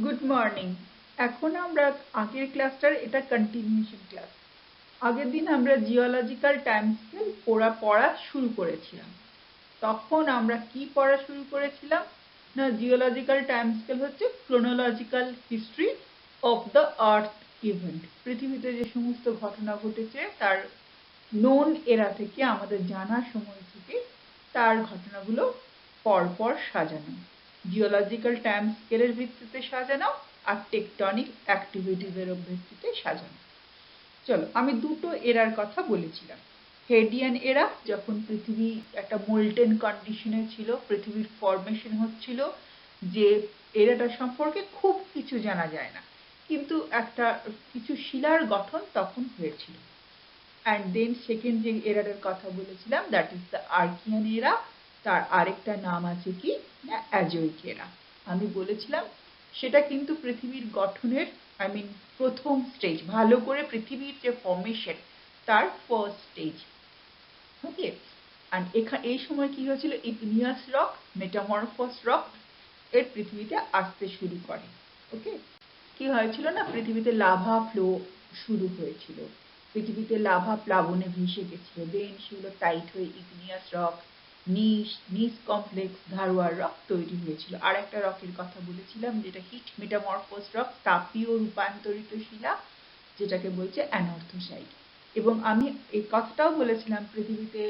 Good morning. এখন আমরা আগের ক্লাসটার এটা কন্টিনিউশন ক্লাস। আগের দিন আমরা জিওলজিক্যাল টাইম স্কেল পড়া শুরু করেছিলাম। তখন আমরা কি পড়া শুরু করেছিলাম না, জিওলজিক্যাল টাইম স্কেল হচ্ছে chronological history of the earth event. পৃথিবীতে যে সমস্ত ঘটনা ঘটেছে তার নোন এরা থেকে, আমাদের জানা সময় থেকে তার ঘটনাগুলো পরপর সাজানো, জিওলজিক্যাল টাইম স্কেলের ভিত্তিতে সাজানো আর টেকটনিক অ্যাক্টিভিটিসের ভিত্তিতে সাজানো। চলো, আমি দুটো এরার কথা বলেছিলাম। হেডিয়ান এরা, যখন পৃথিবী একটা মোল্টেন কন্ডিশনে ছিল, পৃথিবীর ফরমেশন হচ্ছিল, যে এরাটা সম্পর্কে খুব কিছু জানা যায় না, কিন্তু একটা কিছু শিলার গঠন তখন হয়েছিল। অ্যান্ড দেন সেকেন্ড যে এরাটার কথা বলেছিলাম, দ্যাট ইজ দ্য আর্কিয়ান এরা। তার আরেকটা নাম আছে কি না, অ্যাজোইক এরা। আমি বলেছিলাম সেটা কিন্তু পৃথিবীর গঠনের, আই মিন প্রথম স্টেজ, ভালো করে পৃথিবীর যে ফর্মেশন তার ফার্স্ট স্টেজ। ওকে, অ্যান্ড এই সময় কি হয়েছিল, ইগনিয়াস রক, মেটামরফস রক এর পৃথিবীতে আসতে শুরু করে। ওকে, কি হয়েছিল না, পৃথিবীতে লাভা ফ্লো শুরু হয়েছিল, পৃথিবীতে লাভা প্লাবনে ভেসে গেছিল, দেন সেগুলো টাইট হয়ে ইগনিয়াস রক, নিস কমপ্লেক্স ধারোয়ার রক তৈরি হয়েছিল। আর একটা রকের কথা বলেছিলাম যেটা হিট মেটামরফোস রক, তাপীয় রূপান্তরিত শিলা, যেটাকে বলছে অ্যানর্থোসাইট। এবং আমি এই কথাটাও বলেছিলাম পৃথিবীতে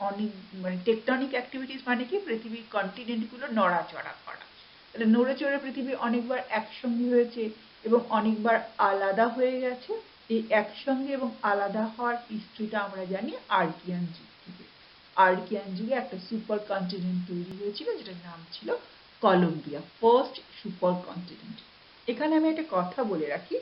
অনেক মানে টেকটনিক অ্যাক্টিভিটিস মানে কি, পৃথিবীর কন্টিনেন্টগুলো নড়াচড়া করা। তাহলে নড়ে চড়ে পৃথিবী অনেকবার একসঙ্গে হয়েছে এবং অনেকবার আলাদা হয়ে গেছে। এই একসঙ্গে এবং আলাদা হওয়ার হিস্ট্রিটা আমরা জানি আর্কিয়ান যুগ থেকে। আর্কিয়ান যুগে একটা সুপার কন্টিনেন্ট তৈরি হয়েছিল যেটার নাম ছিল কলম্বিয়া, ফার্স্ট সুপার কন্টিনেন্ট। এখানে আমি একটা কথা বলে রাখি,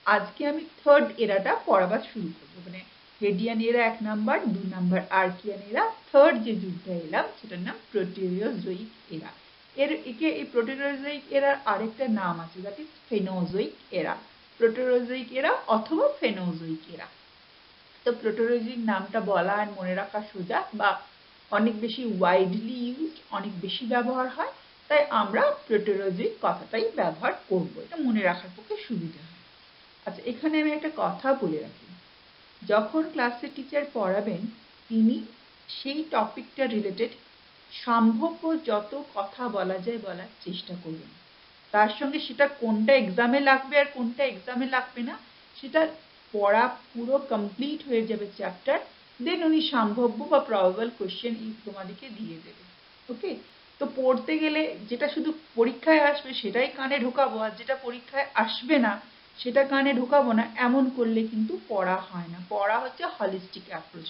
আজকে আমি থার্ড এরাটা পড়াবার শুরু করবো, মানে হেডিয়ান এরা 1 নাম্বার, 2 নাম্বার আর্কিয়ান এরা, থার্ড যে যুগটা এলাম সেটার নাম প্রোটেরিওজোইক এরা। এই প্রোটেরোজোইক এরার আরেকটা নাম আছে, দ্যাট ইজ ফেনোজোইক এরা। প্রোটেরোজোইক এরা অথবা ফেনোজোইক এরা। তো প্রোটেরোজোইক নামটা বলা আর মনে রাখা সোজা, বা অনেক বেশি ওয়াইডলি ইউজড, অনেক বেশি ব্যবহার হয়, তাই আমরা প্রোটেরোজোইক কথাটাই ব্যবহার করব, এটা মনে রাখার পক্ষে সুবিধা হয়। আচ্ছা, এখানে আমি একটা কথা বলে রাখি, যখন ক্লাসে টিচার পড়াবেন তিনি সেই টপিকটা রিলেটেড সম্ভাব্য যত কথা বলা যায় বলার চেষ্টা করবেন। তার সঙ্গে সেটা কোনটা এক্সামে লাগবে আর কোনটা এক্সামে লাগবে না সেটা পড়া পুরো কমপ্লিট হয়ে যাবে চ্যাপ্টার, দেন উনি সম্ভাব্য বা প্রবাবল কোশ্চেন তোমাদেরকে দিয়ে দেবে। ওকে, তো পড়তে গেলে যেটা শুধু পরীক্ষায় আসবে সেটাই কানে ঢোকাবো, আর যেটা পরীক্ষায় আসবে না সেটা কানে ঢোকাবো না, এমন করলে কিন্তু পড়া হয় না। পড়া হচ্ছে হলিস্টিক অ্যাপ্রোচ,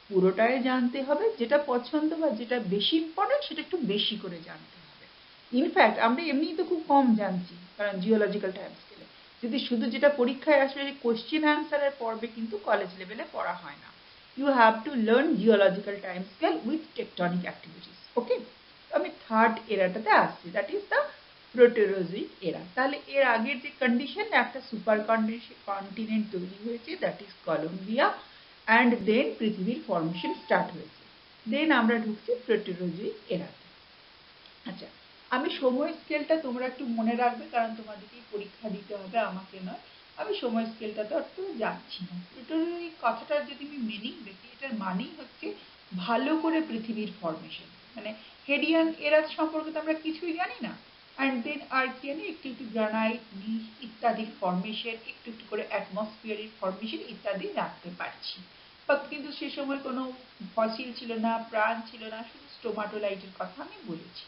পুরোটাই জানতে হবে, যেটা পছন্দ বা যেটা বেশি ইম্পর্টেন্ট সেটা একটু বেশি করে জানতে হবে। ইনফ্যাক্ট আমরা এমনিই তো খুব কম জানছি, কারণ জিওলজিক্যাল টাইম স্কেলে যদি শুধু যেটা পরীক্ষায় আসবে কোশ্চেন অ্যান্সারের পড়বে কিন্তু কলেজ লেভেলে পড়া হয় না। You have to learn geological time scale with tectonic activities. Okay, আমি থার্ড এরাটাতে আসছি, দ্যাট ইজ দ্য প্রোটেরোজোইক এরা। তাহলে এর আগের যে কন্ডিশন, একটা সুপার কন্টিনেন্ট তৈরি হয়েছে, that is Columbia, and then পৃথিবীর ফর্মেশন স্টার্ট হয়েছে, দেন আমরা ঢুকছি প্রোটেরোজোইক এরাতে। আচ্ছা, আমি সময় স্কেলটা তোমরা একটু মনে রাখবে, কারণ তোমাদেরকেই পরীক্ষা দিতে হবে, আমাকে নয়। আমি সময় স্কেলটা তো একটু যাচ্ছি না। এই কথাটা যদি আমি মিনিং দেখি, এটার মানেই হচ্ছে ভালো করে পৃথিবীর ফরমেশন, মানে হেডিয়ান এরা সম্পর্কে তো আমরা কিছুই জানি না, অ্যান্ড দেন আর্কিয়ানে একটু একটু গ্রানাইট, নিশ ইত্যাদির ফরমেশন, একটু একটু করে অ্যাটমসফিয়ারের ফরমেশন ইত্যাদি রাখতে পারছি। কিন্তু সে সময় কোনো ফসিল ছিল না, প্রাণ ছিল না, শুধু স্টোমাটোলাইটের কথা আমি বলেছি।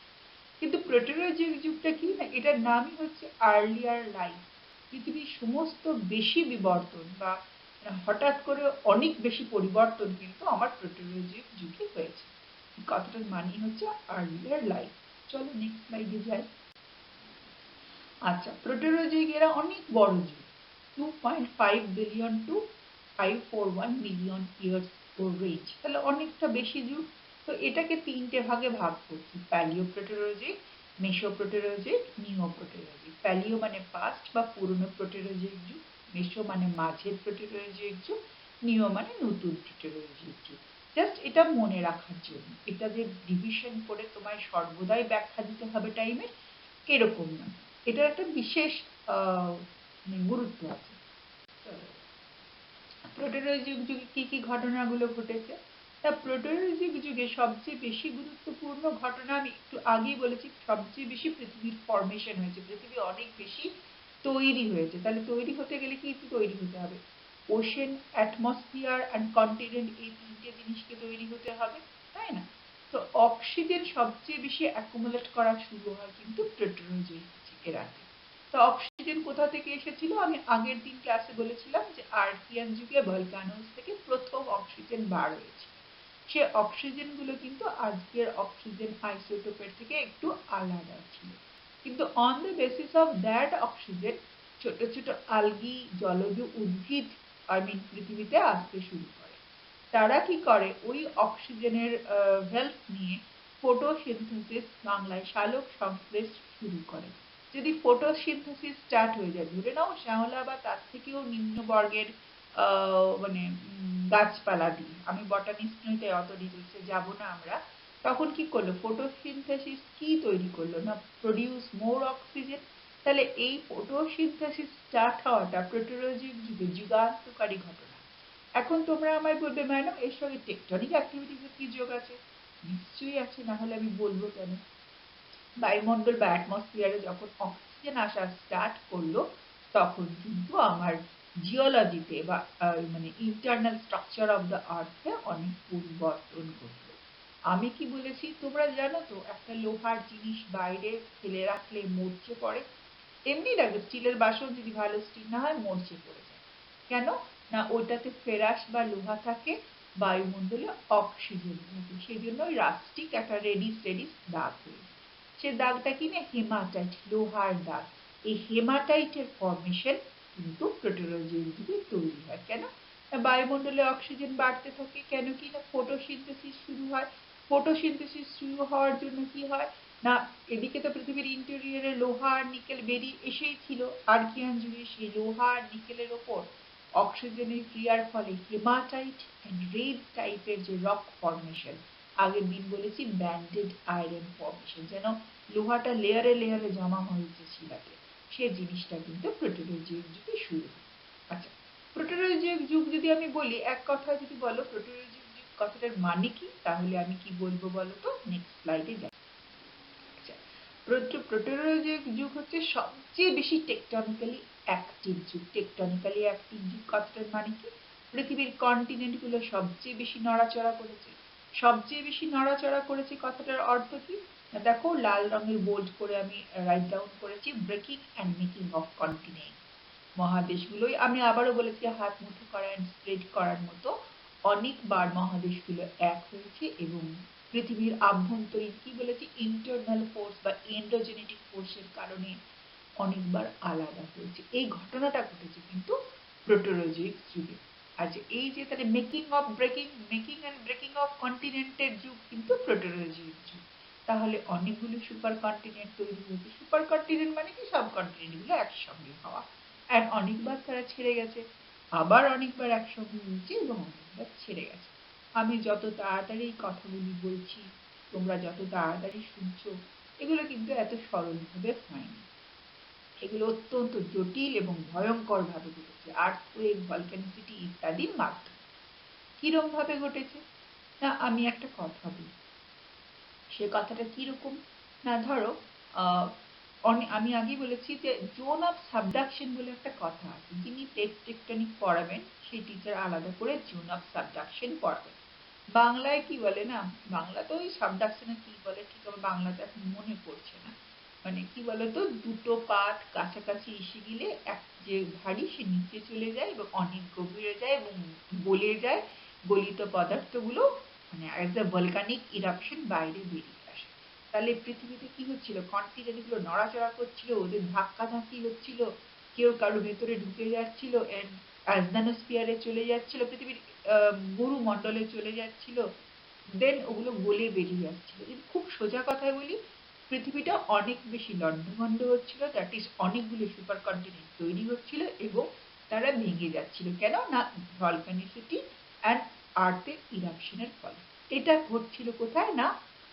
কিন্তু প্রোটেরোজোইক যুগটা কি না, এটার নামই হচ্ছে আর্লিয়ার লাইফ। পৃথিবীর সমস্ত বেশি বিবর্তন বা হঠাৎ করে অনেক বেশি পরিবর্তন কিন্তু আমার প্রোটেরোজোইক যুগে হয়েছে। এই কথাটার মানেই হচ্ছে আর্লিয়ার লাইফ। চলো নেক্সট স্লাইডে যাই। আচ্ছা, প্রোটেরোজোইক এরা অনেক বড় যুগ, 2.5 billion to 541 million years range, তাহলে অনেকটা বেশি যুগ। তো এটাকে তিনটে ভাগে ভাগ করছি, প্যালিও প্রোটেরোজোইক, মেসো প্রোটেরোজোইক, নিও প্রোটেরোজোইক। প্যালিও মানে পাস্ট বা পুরনো প্রোটেরোজোইক যুগ, মেসো মানে মাঝের প্রোটেরোজোইক যুগ, নিও মানে নতুন প্রোটেরোজোইক যুগ। জাস্ট এটা মনে রাখার জন্য, এটা যে ডিভিশন করে তোমায় সর্বদাই ব্যাখ্যা দিতে হবে টাইমের এরকম না। এটার একটা বিশেষ গুরুত্ব আছে। প্রোটোজোয়িক যুগে কি কি ঘটনাগুলো ঘটেছে? তা প্রোটোজোয়িক যুগে সবচেয়ে বেশি গুরুত্বপূর্ণ ঘটনা আমি একটু আগেই বলেছি, সবচেয়ে বেশি পৃথিবীর ফর্মেশন হয়েছে, পৃথিবী অনেক বেশি তৈরি হয়েছে। তাহলে তৈরি হতে গেলে কি তৈরি হতে হবে? ওশেন, অ্যাটমসফিয়ার অ্যান্ড কন্টিনেন্ট, এই তিনটে জিনিসকে তৈরি হতে হবে, তাই না? তো অক্সিজেন সবচেয়ে বেশি অ্যাকুমুলেট করা শুরু হয় কিন্তু প্রোটোজোয়িক এরাতে। তো অক্সিজেন কোথা থেকে এসেছিল? আমি আগের দিন ক্লাসে বলেছিলাম যে আর্কিয়ান যুগে ভলকানোস থেকে প্রথম অক্সিজেন বার হয়েছে। সে অক্সিজেন গুলো কিন্তু আজকের অক্সিজেন আইসোটোপের থেকে একটু আলাদা ছিল। কিন্তু on the basis of that oxygen ছোট ছোট আলগি, জলজ উদ্ভিদ পৃথিবীতে আসতে শুরু করে। তারা কি করে? ওই অক্সিজেনের হেল্প নিয়ে ফটোসিনথেসিস, বাংলায় সালোক সংশ্লেষ শুরু করে। যদি ফটোসিনথেসিস স্টার্ট হয়ে যায়, ধরে নাও শ্যাওলা বা তার থেকেও নিম্ন বর্গের মানে গাছপালা দিয়ে, আমি বটানিস্ট নই তাই অত ডিটেলসে যাব না আমরা, তখন কি করলো? ফটোসিনথেসিস কি তৈরি করলো? না প্রডিউস মোর অক্সিজেন। তাহলে এই ফটোসিনথেসিস স্টার্ট হওয়াটা প্রোটোজোয়িক যুগে যুগান্তকারী ঘটনা। এখন তোমরা আমায় বলবে, ম্যাডাম এর সঙ্গে টেকটনিক অ্যাক্টিভিটিসের কি যোগ আছে? নিশ্চয়ই আছে, না হলে আমি বলবো কেন? বায়ুমণ্ডল বা অ্যাটমসফিয়ারে যখন অক্সিজেন আসা স্টার্ট করলো, তখন কিন্তু আমার জিওলজিতে বা মানে ইন্টারনাল স্ট্রাকচার অফ দ্য আর্থে অনেক পরিবর্তন ঘটলো। আমি কি বলেছি তোমরা জানো তো, একটা লোহার জিনিস বাইরে ফেলে রাখলে মরচে পড়ে। এমনি লাগে, স্টিলের বাসন যদি ভালো স্টিল না হয় মরচে পড়ে যায়। কেন? না ওটাতে ফেরাস বা লোহা থাকে, বায়ুমণ্ডলে অক্সিজেন থাকে, সেই জন্য ওই রাস্টিক একটা রেডিস রেডিস দাগ হয়ে যায়। সে দাগটা কি না? হেমাটাইট, লোহার দাগ। এই হেমাটাইটের ফর্মেশন কিন্তু প্রোটোজোয়িক যুগে তৈরি হয়। কেন? না বায়ুমণ্ডলে অক্সিজেন বাড়তে থাকে, কেন কি না ফটোসিনথেসিস শুরু হয়। ফটোসিনথেসিস শুরু হওয়ার জন্য কি হয় না, এদিকে তো পৃথিবীর ইন্টেরিয়রে লোহা আর নিকেল বেরিয়ে এসেই ছিল। আর্কিয়ান যুগে সেই লোহা আর নিকেলের ওপর অক্সিজেনের ক্রিয়ার ফলে হেমাটাইট অ্যান্ড রেড টাইপের যে রক ফর্মেশন, আগের দিন বলেছি ব্যান্ডেড আয়রন ফর্মেশন, যেন লোহাটা লেয়ারে লেয়ারে জমা হয়েছে শিলাতে, সে জিনিসটা কিন্তু প্রোটোজোয়িক যুগে শুরু হয়। আচ্ছা, প্রোটোজোয়িক যুগ যদি আমি বলি, এক কথা যদি বলো প্রোটোজোয়িক যুগ কথাটার মানে কি, তাহলে আমি কি বলবো বলো তো? নেক্সট স্লাইডে যাই। প্রোটোজোয়িক যুগ হচ্ছে সবচেয়ে বেশি টেকটনিক্যালি অ্যাক্টিভ যুগ। টেকটনিক্যালি অ্যাক্টিভ যুগ কথাটার মানে কি? পৃথিবীর কন্টিনেন্ট গুলো সবচেয়ে বেশি নড়াচড়া করেছে। সবচেয়ে বেশি নড়াচড়া করেছে কথাটার অর্থ কি? দেখো লাল রঙের বোল্ড করে আমি রাইট ডাউন করেছি, breaking and making of continent. মহাদেশগুলোই আমি আবারও বলেছি হাত মুঠো করা অ্যান্ড স্প্রেড করার মতো অনেকবার মহাদেশগুলো এক হয়েছে এবং পৃথিবীর আভ্যন্তরীণ কি বলেছি ইন্টারনাল ফোর্স বা এন্ডোজেনেটিক ফোর্সের কারণে অনেকবার আলাদা হয়েছে। এই ঘটনাটা ঘটেছে কিন্তু প্রোটোজোয়িক যুগে। আচ্ছা, এই যে তাহলে মেকিং অ্যান্ড ব্রেকিং অফ কন্টিনেন্টের যুগ কিন্তু প্রোটোজোয়িক যুগ। তাহলে অনেকগুলো সুপার কন্টিনেন্ট তৈরি হয়েছে। সুপার কন্টিনেন্ট মানে কি? সব কন্টিনেন্ট গুলো একসঙ্গে হওয়া। আর অনেকবার তারা ছেড়ে গেছে, আবার অনেকবার একসঙ্গে হয়েছে এবং অনেকবার ছেড়ে গেছে। আমি যত তাড়াতাড়ি কথাগুলি বলছি, তোমরা যত তাড়াতাড়ি শুনছো, এগুলো কিন্তু এত সরলভাবে হয়নি। এগুলো অত্যন্ত জটিল এবং ভয়ঙ্কর ভাবে ঘটেছে, আর্থকুয়েক, ভলকানিসিটি ইত্যাদির মাধ্যমে। কিরম ভাবে ঘটেছে? না আমি একটা কথা বলি, সে কথাটা কিরকম? না ধরো আমি আগেই বলেছি যে জোন অফ সাবডাকশন বলে একটা কথা আছে, যিনি প্লেট টেকটনিক পড়াবেন সেই টিচার আলাদা করে জোন অফ সাবডাকশন পড়াবেন। বাংলায় কি বলে না, বাংলা তো ওই সাবডাকশনে কি বলে ঠিক আমার বাংলাতে এখন মনে পড়ছে না, মানে কি বলতো, দুটো পাত কাছাকাছি এসে গেলে এক যে ভারী সে নিচে চলে যায় এবং অনেক গভীরে যায় এবং গলে যায়, গলিত পদার্থগুলো মানে অ্যাজ এ ভলকানিক ইরাপশন বাইরে বেরিয়ে আসে। তাহলে পৃথিবীতে কি হচ্ছিল? কন্টিনেন্ট গুলো নড়াচড়া করছিল, ওদের ধাক্কাধাক্কি হচ্ছিল, কেউ কারো ভেতরে ঢুকে যাচ্ছিল, অ্যাজনোস্ফিয়ারে চলে যাচ্ছিল, পৃথিবীর গুরুমণ্ডলে চলে যাচ্ছিল, দেন ওগুলো গলে বেরিয়ে যাচ্ছিল। যদি খুব সোজা কথায় বলি, পৃথিবীটা অনেক বেশি লন্ডভন্ড হচ্ছিল, দ্যাট ইজ অনেকগুলো সুপার কন্টিনেন্ট তৈরি হচ্ছিল এবং তারা ভেঙে যাচ্ছিল। কেন না? ভলকানিসিটি অ্যান্ড আর্থের ইরাপশনের ফলে। এটা ঘটছিল কোথায়? না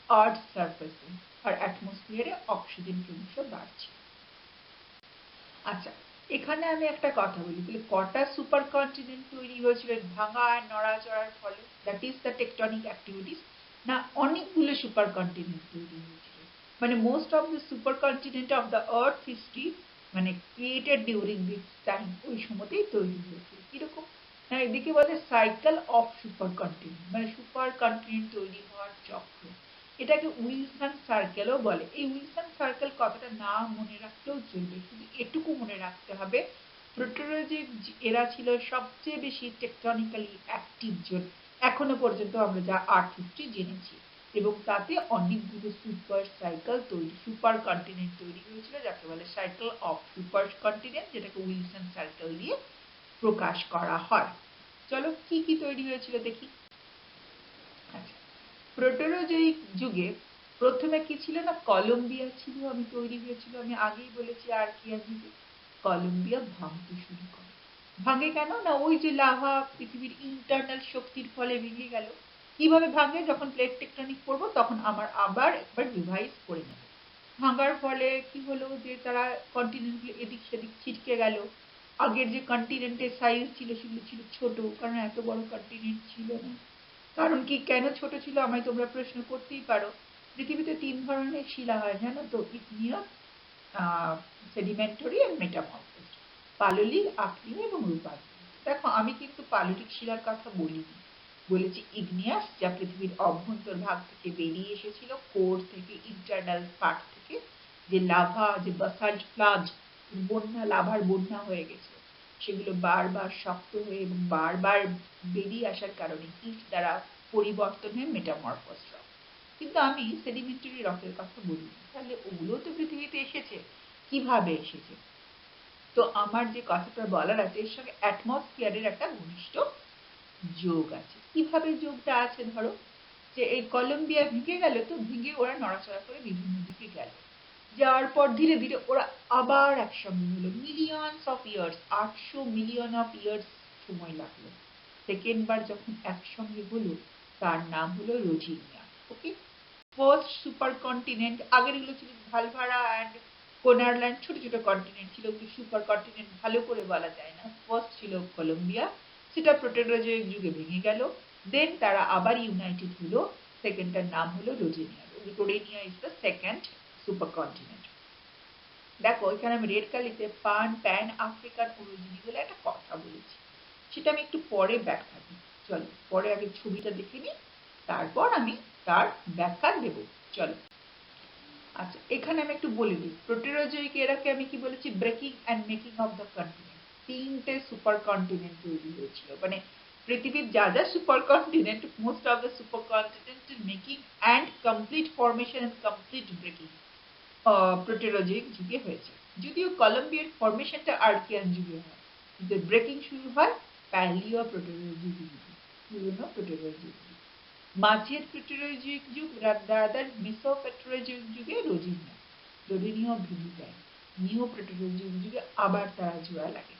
আর্থ সারফেসে, আর অ্যাটমসফিয়ারে অক্সিজেন ক্রমশ বাড়ছিল। আচ্ছা, এখানে আমি একটা কথা বলি, তাহলে কটা সুপার কন্টিনেন্ট তৈরি হয়েছিল ভাঙা আর নড়াচড়ার ফলে, that is the tectonic activities, না অনেকগুলো সুপার কন্টিনেন্ট তৈরি হয়েছিল? মানে most of the super continent of the earth history মানে ক্রিয়েটেড ডিউরিং দিস টাইম, ওই সময়তেই তৈরি হয়েছিল। কিরকম না, এদিকে বলে সাইকেল অফ সুপার কন্টিনেন্ট, মানে সুপার কন্টিনেন্ট তৈরি হওয়ার চক্র। এটাকে উইলসন সার্কেলও বলে। এই উইলসন সার্কেল কথাটা না মনে রাখলেও চলবে, শুধু এটুকু মনে রাখতে হবে প্রোটোলজিক এরা ছিল সবচেয়ে বেশি টেকটনিক্যালি অ্যাক্টিভ জোন এখনো পর্যন্ত আমরা যা আর্থ হিস্ট্রি জেনেছি, এবং তাতে অনেকগুলো সুপার কন্টিনেন্ট তৈরি হয়েছিল, যাকে বলে সাইকেল অফ সুপার কন্টিনেন্ট, যেটাকে উইলসন সার্কেল দিয়ে প্রকাশ করা হয়। চলো কি কি তৈরি হয়েছিল দেখি। আচ্ছা, প্রোটোজোয়িক যুগে প্রথমে কি ছিল না, কলম্বিয়া ছিল, আমি তৈরি হয়েছিল, আমি আগেই বলেছি আর্কিয়ান যুগে কলম্বিয়া ভাঙতে শুরু করে। ভাঙে কেন না, ওই যে লাভা পৃথিবীর ইন্টারনাল শক্তির ফলে ভেঙে গেল। কিভাবে ভাঙে, যখন প্লেট টেকটনিক করবো তখন আমার আবার একবার রিভাইজ করে নেব। ভাঙার ফলে কি হলো, যে তারা কন্টিনেন্টগুলো এদিক সেদিক ছিটকে গেল। আগের যে কন্টিনেন্টের সাইজ ছিল সেগুলো ছিল ছোট, কারণ এত বড় কন্টিনেন্ট ছিল না। কারণ কি, কেন ছোট ছিল আমায় তোমরা প্রশ্ন করতেই পারো। পৃথিবীতে 3 ধরনের শিলা হয় জানো তো, ইগনিয়াস, সেডিমেন্টারি আর মেটামরফোস। পাললিক, আগ্নেয় এবং রূপান্তরিত। দেখো আমি কিন্তু পাললিক শিলার কথা বলিনি, বলেছি ইগনিয়াস, যা পৃথিবীর অভ্যন্তর ভাগ থেকে বেরিয়ে এসেছিল, কোর থেকে, ইন্টারনাল পার্ট থেকে, যে লাভা, যে বাসাল্ট ফ্লাড, বন্যা, লাভার বন্যা হয়ে গেছে, সেগুলো বারবার শক্ত হয়ে এবং বারবার বেরিয়ে আসার কারণে হিট দ্বারা পরিবর্তন হয়ে মেটামরফোস রক। কিন্তু আমি সেডিমেন্টারি রকের কথা বলিনি। তাহলে ওগুলো তো পৃথিবীতে এসেছে, কিভাবে এসেছে? তো আমার যে কথাটা বলার আছে, এর সঙ্গে অ্যাটমসফিয়ারের একটা ঘনিষ্ঠ যোগ আছে। কিভাবে যোগটা আছে, ধরো যে এই কলম্বিয়া ভেঙে গেল, তো ভেঙে ওরা নড়াচড়া করে বিভিন্ন দিকে গেল, যাওয়ার পর ধীরে ধীরে ওরা আবার একসঙ্গে হলো, millions of years, 800 million of years সময় লাগলো। সেকেন্ড বার যখন একসঙ্গে হলো, তার নাম হলো রোজিনিয়া। ওকে, ফার্স্ট সুপার কন্টিনেন্ট, আগের গুলো ছিল ভালভারা অ্যান্ড কোনারল্যান্ড, ছোট ছোট কন্টিনেন্ট ছিল, ওগুলো সুপার কন্টিনেন্ট ভালো করে বলা যায় না। ফার্স্ট ছিল কলম্বিয়া, সেটা প্রোটোজোয়িক যুগে ভেঙে গেল, দেন তারা আবার ইউনাইটেড হলো, সেকেন্ডটার নাম হলো Rodinia. Rodinia is the second super continent. দেখো এখানে আমি রেড কালিতে প্যান আফ্রিকান ওরিজিনি বলে একটা কথা বলেছি, সেটা আমি একটু পরে ব্যাখ্যা দিই। চলো পরে আগে ছবিটা দেখে নিই, তারপর আমি তার ব্যাখ্যা দেব। চলো। আচ্ছা, এখানে আমি একটু বলে দিই, প্রোটোজোয়িক এরাকে আমি কি বলেছি, breaking and making of the continent. 3টে সুপার কন্টিনেন্ট তৈরি হয়েছিল, মানে পৃথিবীর যা যা super continent, most of the super continent making and complete formation and complete breaking Proterozoic যুগে হয়েছে। যদিও কলম্বিয়ার ফরমেশনটা আর্কিয়ান যুগে হয়, কিন্তু ব্রেকিং শুরু হয় প্যালিও প্রোটোজোয়িক যুগে, পুরনো প্রোটোজোয়িক যুগে। মাঝের প্রোটোজোয়িক যুগ রাদার মেসোপ্রোটোজোয়িক যুগে রোডিনিয়া ভেঙে যায়, নিও প্রোটোজোয়িক যুগে আবার তারা জোড়া লাগে।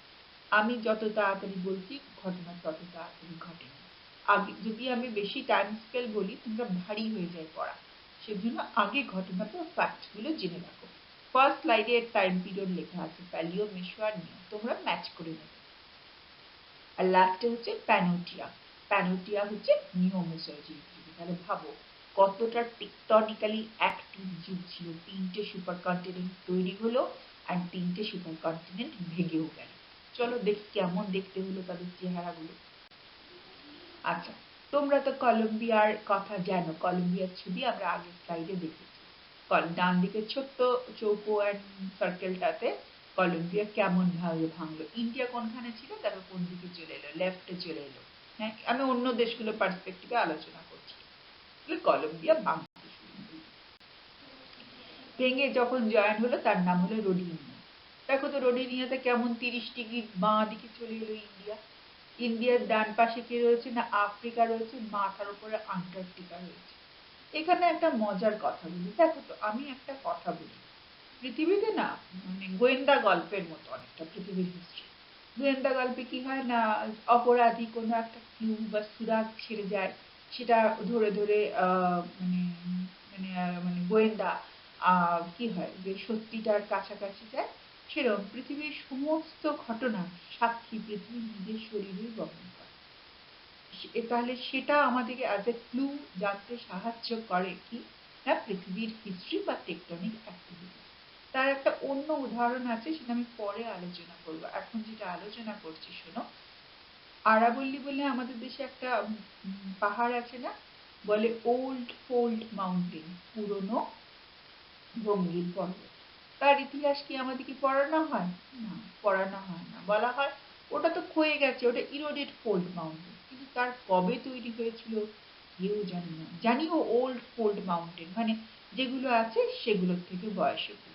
আমি যত তাড়াতাড়ি বলছি ঘটনা তত তাড়াতাড়ি ঘটে না। আগে যদি আমি বেশি টাইম স্কেল বলি তোমরা ভারী হয়ে যায় পড়া, সেজন্য আগে ঘটনাটা ফ্যাক্ট গুলো জেনে রাখো। ফার্স্ট স্লাইডে টাইম পিরিয়ড লেখা আছে, প্যালিও, মেসো আর নিও, তোমরা ম্যাচ করে নেবে। আর লাস্টে হচ্ছে প্যানোটিয়া, প্যানোটিয়া হচ্ছে নিও মেসোজোয়িক যুগ। তাহলে ভাবো কতটা টেকটনিক্যালি অ্যাক্টিভ যুগ ছিল, 3টে সুপার কন্টিনেন্ট তৈরি হলো আর 3টে সুপার কন্টিনেন্ট ভেঙেও গেল। চলো দেখি কেমন দেখতে হলো তাদের চেহারাগুলো। আচ্ছা, তোমরা তো কলম্বিয়ার কথা জানো, কলম্বিয়ার ছবি আমরা আগের স্লাইডে দেখেছি। ডান দিকে ছোট্ট চৌকো অ্যান্ড সার্কেলটাতে কলম্বিয়া কেমন ভাবে ভাঙলো, ইন্ডিয়া কোনখানে ছিল, তারপর কোন দিকে চলে এলো, লেফটে চলে এলো। হ্যাঁ, আমি অন্য দেশগুলোর পার্সপেক্টিভে আলোচনা করছি। কলম্বিয়া ভাঙতে শুরু হলো, ভেঙে যখন জয়েন হলো তার নাম হলো রোডিনিয়া। দেখো তো রোডিনিয়াতে কেমন 30 ডিগ্রি বাঁ দিকে চলে এলো ইন্ডিয়া। ইন্ডিয়ার ডান পাশে কি রয়েছে না, আফ্রিকা রয়েছে, মাথার উপরে আন্টার্কটিকা রয়েছে। এখানে একটা মজার কথা বলি, দেখো তো আমি একটা কথা বলি, পৃথিবীতে না মানে গোয়েন্দা গল্পের মতো অনেকটা পৃথিবীর হিস্ট্রি। গোয়েন্দা গল্পে কি হয় না, অপরাধী কোনো একটা ক্লু বা সুরাগ ছেড়ে যায়, সেটা ধরে ধরে মানে মানে গোয়েন্দা কি হয় যে সত্যিটার কাছাকাছি যায়, সেরকম পৃথিবীর সমস্ত ঘটনার সাক্ষী পৃথিবী নিজের শরীরেই বহন করে। তাহলে সেটা আমাদেরকে অ্যাজ এ ক্লু জানতে সাহায্য করে কি না পৃথিবীর হিস্ট্রি বা টেকটনিক অ্যাক্টিভিটি। তার একটা অন্য উদাহরণ আছে, সেটা আমি পরে আলোচনা করব। এখন যেটা আলোচনা করছি শোনো। আরাবল্লী বলে আমাদের দেশে একটা পাহাড় আছে না, বলে ওল্ড ফোল্ড মাউন্টেন, পুরনো ভঙ্গির পর্বত। তার ইতিহাস কি আমাদেরকে পড়ানো হয়? না, পড়ানো হয় না। বলা হয় ওটা তো ক্ষয়ে গেছে, ওটা ইরোডেড ফোল্ড মাউন্টেন। কিন্তু তার কবে তৈরি হয়েছিল কেউ জানি না। জানিও ওল্ড ফোল্ড মাউন্টেন মানে যেগুলো আছে সেগুলোর থেকে বয়সে পুরনো।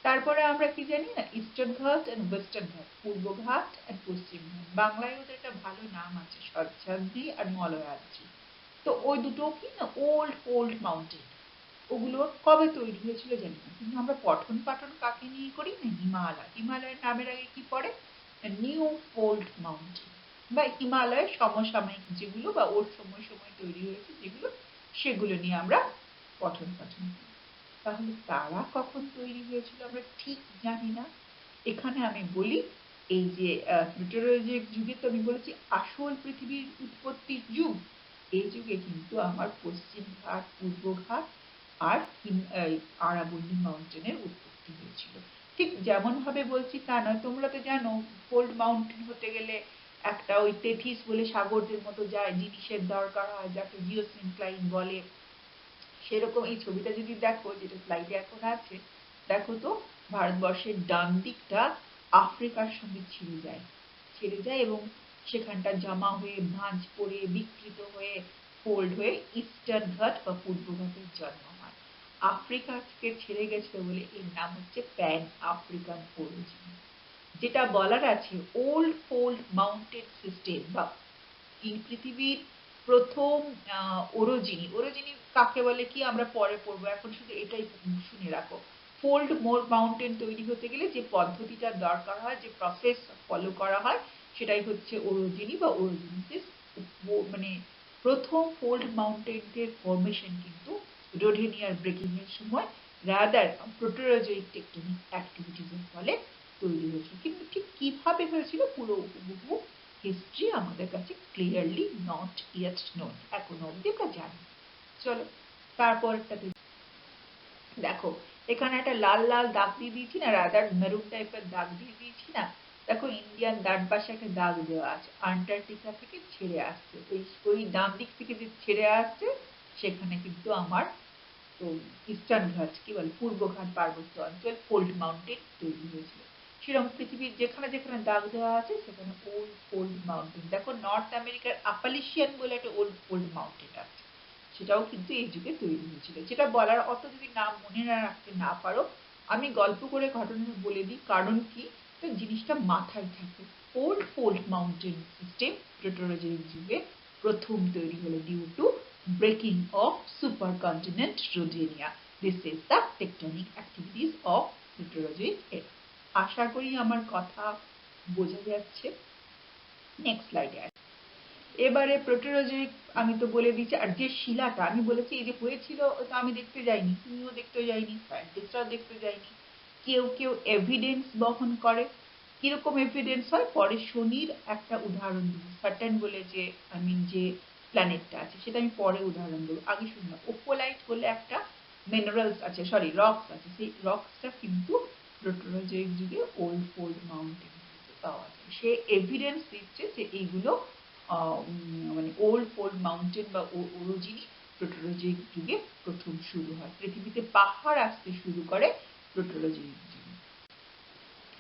তারপরে আমরা কি জানি না, ইস্টার্ন ঘাট এন্ড ওয়েস্টার্ন ঘাট, পূর্ব ঘাট এন্ড পশ্চিম ঘাট। বাংলায় ওদের একটা ভালো নাম আছে, সহ্যাদ্রি আর মলয়াদ্রি। তো ওই দুটো কি না ওল্ড ফোল্ড মাউন্টেন। ওগুলোর কবে তৈরি হয়েছিল জানি না, কিন্তু আমরা পঠন পাঠন কাকে নিয়ে করি না, হিমালয়। হিমালয়ের নামের আগে কি পড়ে, নিউ ফোল্ড মাউন্টেন বা হিমালয়ের সমসাময়িক যেগুলো বা ওর সময় সময় তৈরি হয়েছে যেগুলো, সেগুলো নিয়ে আমরা পঠন পাঠন করি। তাহলে তারা কখন তৈরি হয়েছিল আমরা ঠিক জানি না। এখানে আমি বলি এই যে প্লেটোলজিক যুগে তো আমি বলেছি আসল পৃথিবীর উৎপত্তির যুগ। এই যুগে কিন্তু আমার পশ্চিম ঘাট, পূর্ব ঘাট আর আরাবল্লী মাউন্টেনের উৎপত্তি হয়েছিল। ঠিক যেমন ভাবে বলছি তা নয়, তোমরা তো জানো ফোল্ড মাউন্টেন হতে গেলে একটা ওই তেথিস বলে সাগরদের মতো যায় জিনিসের দরকার হয়, যাকে জিওসিনক্লাইন বলে। সেরকম এই ছবিটা যদি দেখো, যেটা স্লাইডে এখন আছে, দেখো তো ভারতবর্ষের ডান দিকটা আফ্রিকার সঙ্গে ছেড়ে যায় এবং সেখানটা জমা হয়ে ভাঁজ পড়ে বিকৃত হয়ে ফোল্ড হয়ে ইস্টার্ন ঘাট বা পূর্ব ঘাটের জন্ম হয়। আফ্রিকা থেকে ছেড়ে গেছিল বলে এর নাম হচ্ছে প্যান আফ্রিকান অরিজিন। যেটা বলার আছে ওল্ড ফোল্ড মাউন্টেন সিস্টেম বা এই পৃথিবীর প্রথম ওরোজিনি কাকে বলে কি আমরা পরে পড়বো, এখন শুধু এটাই শুনে রাখো। ফোল্ড মোর মাউন্টেন তৈরি হতে গেলে যে পদ্ধতিটা দরকার হয়, যে প্রসেস ফলো করা হয়, সেটাই হচ্ছে ওরোজিনি বা ওরোজিনিসিস। মানে প্রথম ফোল্ড মাউন্টেনের ফরমেশন কিন্তু রোডেনিয়ার ব্রেকিং এর সময় রাদার প্রোটোরোজয়িক টেকটনিক অ্যাক্টিভিটিজের ফলে তৈরি হয়েছিল। কিন্তু ঠিক কিভাবে হয়েছিল পুরো হুবহু হিস্ট্রি আমাদের কাছে ক্লিয়ারলি নট ইয়েট নোন, এখনো অব্দি আমরা জানি। চলো তারপরটাতে দেখো, এখানে একটা লাল লাল দাগ দিয়ে দিয়েছি না, রাদার মেরুন টাইপের দাগ দিয়ে দিয়েছি না। দেখো ইন্ডিয়ান ডান পাশে একটা দাগ দেওয়া আছে, আন্টার্কটিকা থেকে ছেড়ে আসছে। ওই ডান দিক থেকে যে ছেড়ে আসছে সেখানে কিন্তু আমার তো ইস্টার্ন ঘাট কি বলে পূর্ব ঘাট পার্বত্য অঞ্চল ফোল্ড মাউন্টেন তৈরি হয়েছিল। সেরকম পৃথিবীর যেখানে যেখানে দাগ দেওয়া আছে সেখানে ওল্ড ফোল্ড মাউন্টেন। দেখো নর্থ আমেরিকার আপালিশিয়ান বলে একটা ওল্ড ফোল্ড মাউন্টেন আছে, সেটাও কিন্তু এই যুগে তৈরি হয়েছিল। যেটা বলার অত যদি নাম মনে না রাখতে না পারো, আমি গল্প করে ঘটনা বলে দিই, কারণ কি তো জিনিসটা মাথায় থাকে। ওল্ড ফোল্ড মাউন্টেন সিস্টেম প্লেটোলজিক যুগে প্রথম তৈরি হলো due to breaking of supercontinent Rodinia. This is the tectonic activities of Paleozoic era. আশা করি আমার কথা বোঝা যাচ্ছে। নেক্সট স্লাইডে আসি। এবারে প্রোটোরোজয়িক আমি তো বলে দিচ্ছি, আর যে শিলাটা আমি বলেছি এই যে হয়েছিল ওটা আমি দেখতে যাইনি, তুমিও দেখতে যাইনি, সায়েন্টিস্টরাও দেখতে যায়নি। কেউ কেউ এভিডেন্স বহন করে। কিরকম এভিডেন্স হয় পরে শনির একটা উদাহরণ দেবো, স্যাটার্ন বলে যে যে প্ল্যানেটটা আছে সেটা আমি পরে উদাহরণ দেবো। আগে শুনলাম ওপোলাইট বলে একটা মিনারেলস আছে, সরি রকস আছে, সেই রকসটা কিন্তু প্রোটোরোজয়িক যুগে ওল্ড ফোল্ড মাউন্টেন পাওয়া যায়। সে এভিডেন্স দিচ্ছে যে এইগুলো মানে ওল্ড ফোল্ড মাউন্টেন বা ওরোজিনি প্রোটোরোজয়িক যুগে প্রথম শুরু হয়। পৃথিবীতে পাহাড় আসতে শুরু করে প্রোটোরোজয়িক যুগে।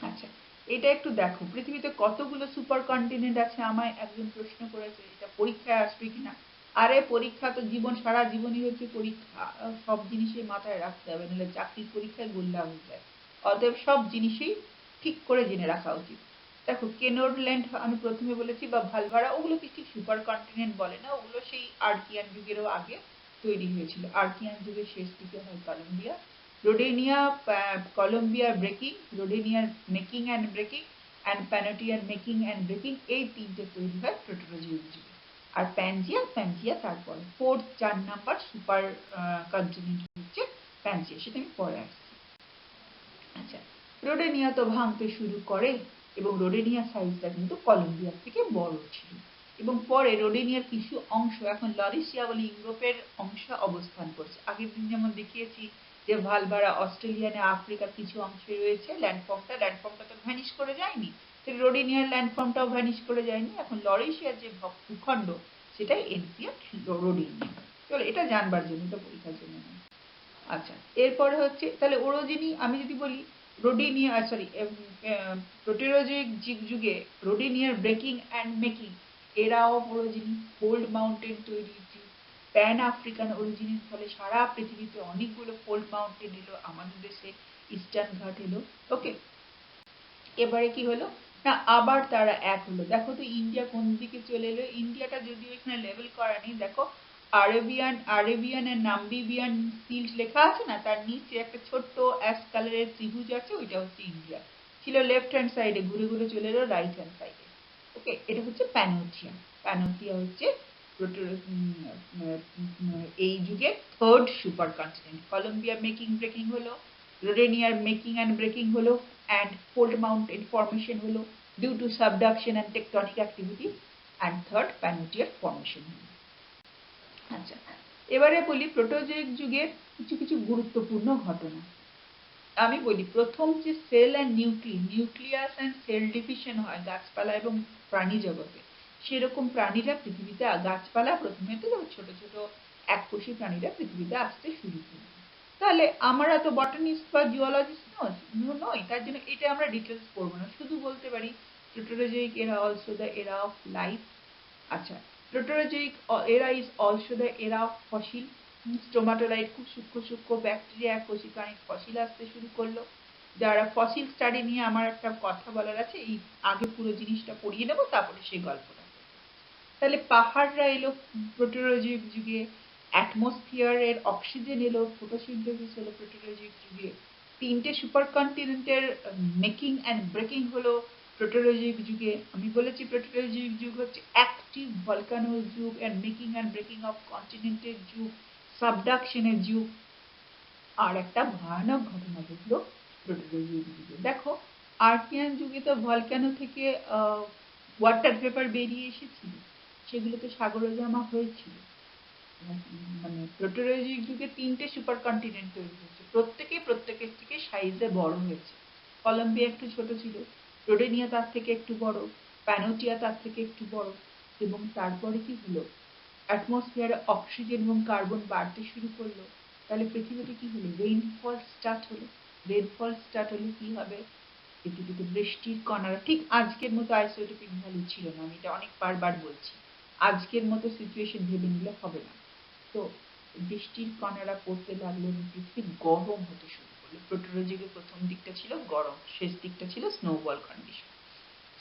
আচ্ছা, এটা একটু দেখো পৃথিবীতে কতগুলো সুপার কন্টিনেন্ট আছে। আমায় একজন প্রশ্ন করেছে এটা পরীক্ষায় আসবে কিনা। আরে পরীক্ষা তো জীবন, সারা জীবনই হচ্ছে পরীক্ষা। সব জিনিসই মাথায় রাখতে হবে, নাহলে চাকরির পরীক্ষায় গোল্লা হয়ে যায়। অতএব সব জিনিসই ঠিক করে জেনে রাখা উচিত। দেখো কেনোরল্যান্ড আমি প্রথমে বলেছি বা ভালভারা, ওগুলো ঠিক সুপার কন্টিনেন্ট বলে না, ওগুলো সেই আর্কিয়ান যুগেরও আগে তৈরি হয়েছিল। আর্কিয়ান যুগের শেষ দিকে হয় কলম্বিয়া। রোডেনিয়া, কলম্বিয়া ব্রেকিং, রোডেনিয়ার মেকিং অ্যান্ড ব্রেকিং অ্যান্ড প্যানোটিয়ার মেকিং অ্যান্ড ব্রেকিং, এই তিনটে তৈরি হয় প্রোটোরোজয়িক যুগে। আর প্যানজিয়া তারপর ফোর্থ 4 নাম্বার সুপার কন্টিনেন্ট হচ্ছে প্যানজিয়া, সেটা আমি পরে আসছি। আচ্ছা, রোডেনিয়া তো ভাঙতে শুরু করে এবং রোডেনিয়া সাইজটা কিন্তু কলম্বিয়ার থেকে বড় ছিল এবং পরে রোডেনিয়ার কিছু অংশ এখন লরিসিয়া বলে ইউরোপের অংশে অবস্থান করছে। আগের দিন যেমন দেখিয়েছি যে ভালভারা অস্ট্রেলিয়ানে আফ্রিকার কিছু অংশে রয়েছে ল্যান্ডফর্মটা তো ভ্যানিশ করে যায়নি, রোডেনিয়ার ল্যান্ডফর্মটাও ভ্যানিশ করে যায়নি। এখন লরিসিয়ার যে ভূখণ্ড সেটাই এনসিয়ার রোডেনিয়া। চলো এটা জানবার জন্য, এটা পরীক্ষার জন্য নয়। আচ্ছা, এরপরে হচ্ছে তাহলে ওরোজিনি, আমি যদি বলি রোডেনিয়া সরি প্রোটেরোজোয়িক যুগে রোডেনিয়ার breaking and making era of orogeny, fold mountain তৈরির যুগ, প্যান আফ্রিকান অরিজিনের ফলে সারা পৃথিবীতে অনেকগুলো ফোল্ড মাউন্টেন এলো, আমাদের দেশে ইস্টার্ন ঘাট এলো। ওকে, এবারে কি হলো না আবার তারা এক হলো। দেখো তো ইন্ডিয়া কোন দিকে চলে এলো। ইন্ডিয়াটা যদিও এখানে লেবেল করা নেই, দেখো আরেবিয়ান এন্ড নাম্বিবিয়ান সিল্ট লেখা আছে না, তার নিচে একটা ছোট্ট অ্যাশ কালারের ত্রিভুজ আছে, ওইটা হচ্ছে ইন্ডিয়া। ছিল লেফট হ্যান্ড সাইডে, ঘুরে ঘুরে চলে এলো রাইট হ্যান্ড সাইডে। ওকে, এটা হচ্ছে প্যানোথিয়া। প্যানোথিয়া হচ্ছে এই যুগের third super continent. Columbia making breaking হলো, রোডেনিয়ার মেকিং অ্যান্ড ব্রেকিং হলো, and fold mountain formation হলো due to subduction and tectonic activity, and third Panoteer formation হলো। আচ্ছা, এবারে বলি প্রোটোজোয়িক যুগের কিছু কিছু গুরুত্বপূর্ণ ঘটনা। আমি বলি প্রথম যে cell and nucleus and cell division হয় গাছপালা এবং প্রাণী জগতে, সেরকম প্রাণীরা পৃথিবীতে, গাছপালা প্রথমে তো ছোট ছোট এককোষী প্রাণীরা পৃথিবীতে আসতে শুরু করলো। তাহলে আমরা তো বটানিস্ট বা জিওলজিস্ট নই, তার জন্য এটা আমরা ডিটেলস পড়বো না, শুধু বলতে পারি Proterozoic era also the era of life. আচ্ছা, Proterozoic era is also the era of fossil. Stromatolite খুব সূক্ষ্ম সূক্ষ্ম ব্যাকটেরিয়া এককোষী প্রাণীর ফসিল আসতে শুরু করলো। যারা ফসিল স্টাডি নিয়ে আমার একটা কথা বলার আছে, এই আগে পুরো জিনিসটা পড়িয়ে নেবো তারপরে সেই গল্পটা। তাহলে পাহাড়রা এলো প্রোটোজোয়িক যুগে, অ্যাটমসফিয়ারের অক্সিজেন এলো, ফটোসিনথেসিস হলো প্রোটোজোয়িক যুগে, তিনটে সুপার কন্টিনেন্টের মেকিং অ্যান্ড ব্রেকিং হলো প্রোটোজোয়িক যুগে। আমি বলেছি প্রোটোজোয়িক যুগ হচ্ছে অ্যাক্টিভ ভলকানোর যুগ, and making and breaking of কন্টিনেন্টের যুগ, সাবডাকশনের যুগ। আর একটা ভয়ানক ঘটনা ঘটলো প্রোটোজোয়িক যুগে। দেখো আর্কিয়ান যুগে তো ভলকানো থেকে ওয়াটার ভেপার বেরিয়ে এসেছিল, সেগুলো তো সাগরে জমা হয়েছিল। মানে প্রোটোজোয়িক যুগে তিনটে সুপার কন্টিনেন্ট তৈরি হয়েছে, প্রত্যেকের থেকে সাইজে বড় হয়েছে। কলম্বিয়া একটু ছোট ছিল, রোডেনিয়া তার থেকে একটু বড়, প্যানোটিয়া তার থেকে একটু বড়। এবং তারপরে কি হলো, অ্যাটমসফিয়ারে অক্সিজেন এবং কার্বন বাড়তে শুরু করলো। তাহলে পৃথিবীতে কি হলো, রেইনফল স্টার্ট হলো। রেইনফল স্টার্ট হলে কি হবে, পৃথিবীতে বৃষ্টির কণারা ঠিক আজকের মতো আইসোটোপিক ভ্যালু ছিল না, আমি এটা অনেক বারবার বলছি, আজকের মতো সিচুয়েশন ভেবে নিলে হবে না। তো বৃষ্টির কণারা পড়তে লাগলো, পৃথিবী গরম হতে শুরু করলো। প্রোটোজোয়িকের প্রথম দিকটা ছিল গরম, শেষ দিকটা ছিল স্নোবল কন্ডিশন।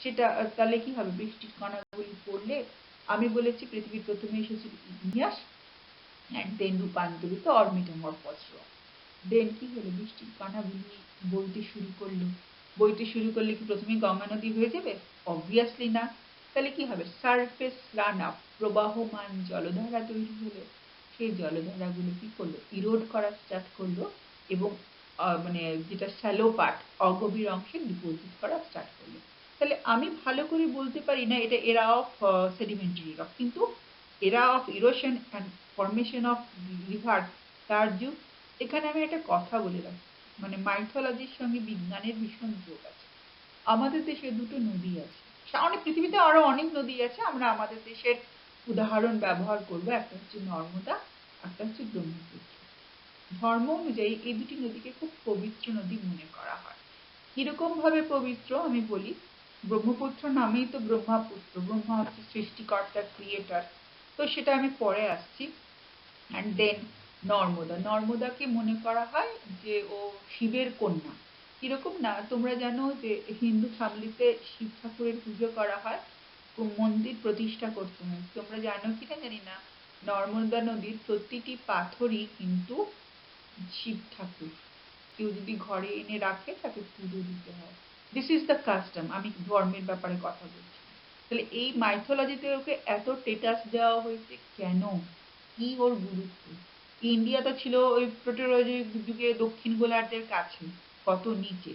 সেটা তাহলে কি হবে, বৃষ্টির কণাগুলি পড়লে, আমি বলেছি পৃথিবীর প্রথমে এসেছিল ইগনিয়াস অ্যান্ড দেন রূপান্তরিত অর মেটামরফসড রক। দেন কি হলো, বৃষ্টির কণাগুলি বইতে শুরু করলে কি প্রথমে গঙ্গা নদী হয়ে যাবে? অবভিয়াসলি না। তাহলে কি হবে, সারফেস রান আপ, প্রবাহমান জলধারা তৈরি হলো। সেই জলধারাগুলো কি করলো, ইরোড করা স্টার্ট করলো এবং মানে যেটা শ্যালো পার্ট, অগভীর অংশে ডিপোজিট করা স্টার্ট করলো। তাহলে আমি ভালো করে বলতে পারি না এটা এরা অফ সেডিমেন্টারি রক, কিন্তু এরা of erosion and formation of river তার যুগ। এখানে আমি একটা কথা বলে রাখি, মানে মাইথোলজির সঙ্গে বিজ্ঞানের ভীষণ যোগ আছে। আমাদের দেশে দুটো নদী আছে, অনেক পৃথিবীতে আরো অনেক নদী আছে, আমরা আমাদের দেশের উদাহরণ ব্যবহার করব। একটা হচ্ছে নর্মদা, একটা হচ্ছে ব্রহ্মপুত্র। ধর্ম অনুযায়ী এই দুটি নদীকে খুব পবিত্র নদী মনে করা হয়। কিরকম ভাবে পবিত্র আমি বলি, ব্রহ্মপুত্র নামেই তো ব্রহ্মাপুত্র, ব্রহ্মা হচ্ছে সৃষ্টিকর্তা, ক্রিয়েটার, তো সেটা আমি পরে আসছি। অ্যান্ড দেন নর্মদাকে মনে করা হয় যে ও শিবের কন্যা। কিরকম না, তোমরা জানো যে হিন্দু ফ্যামিলিতে শিব ঠাকুরের পুজো করা হয়, মন্দির প্রতিষ্ঠা করতে হয়। তোমরা জানো কিনা জানি না, নর্মদা নদীর প্রতিটি পাথরই কিন্তু শিব ঠাকুর। কেউ যদি ঘরে এনে রাখে তাকে পুজো দিতে হয়। দিস ইজ দ্য কাস্টম, আমি ধর্মের ব্যাপারে কথা বলছি। তাহলে এই মাইথোলজিতে ওকে এত স্টেটাস দেওয়া হয়েছে কেন, কি ওর গুরুত্ব? ইন্ডিয়া তো ছিল ওই প্রোটোজোয়িক যুগে দক্ষিণ গোলার্ধের কাছে, কত নিচে,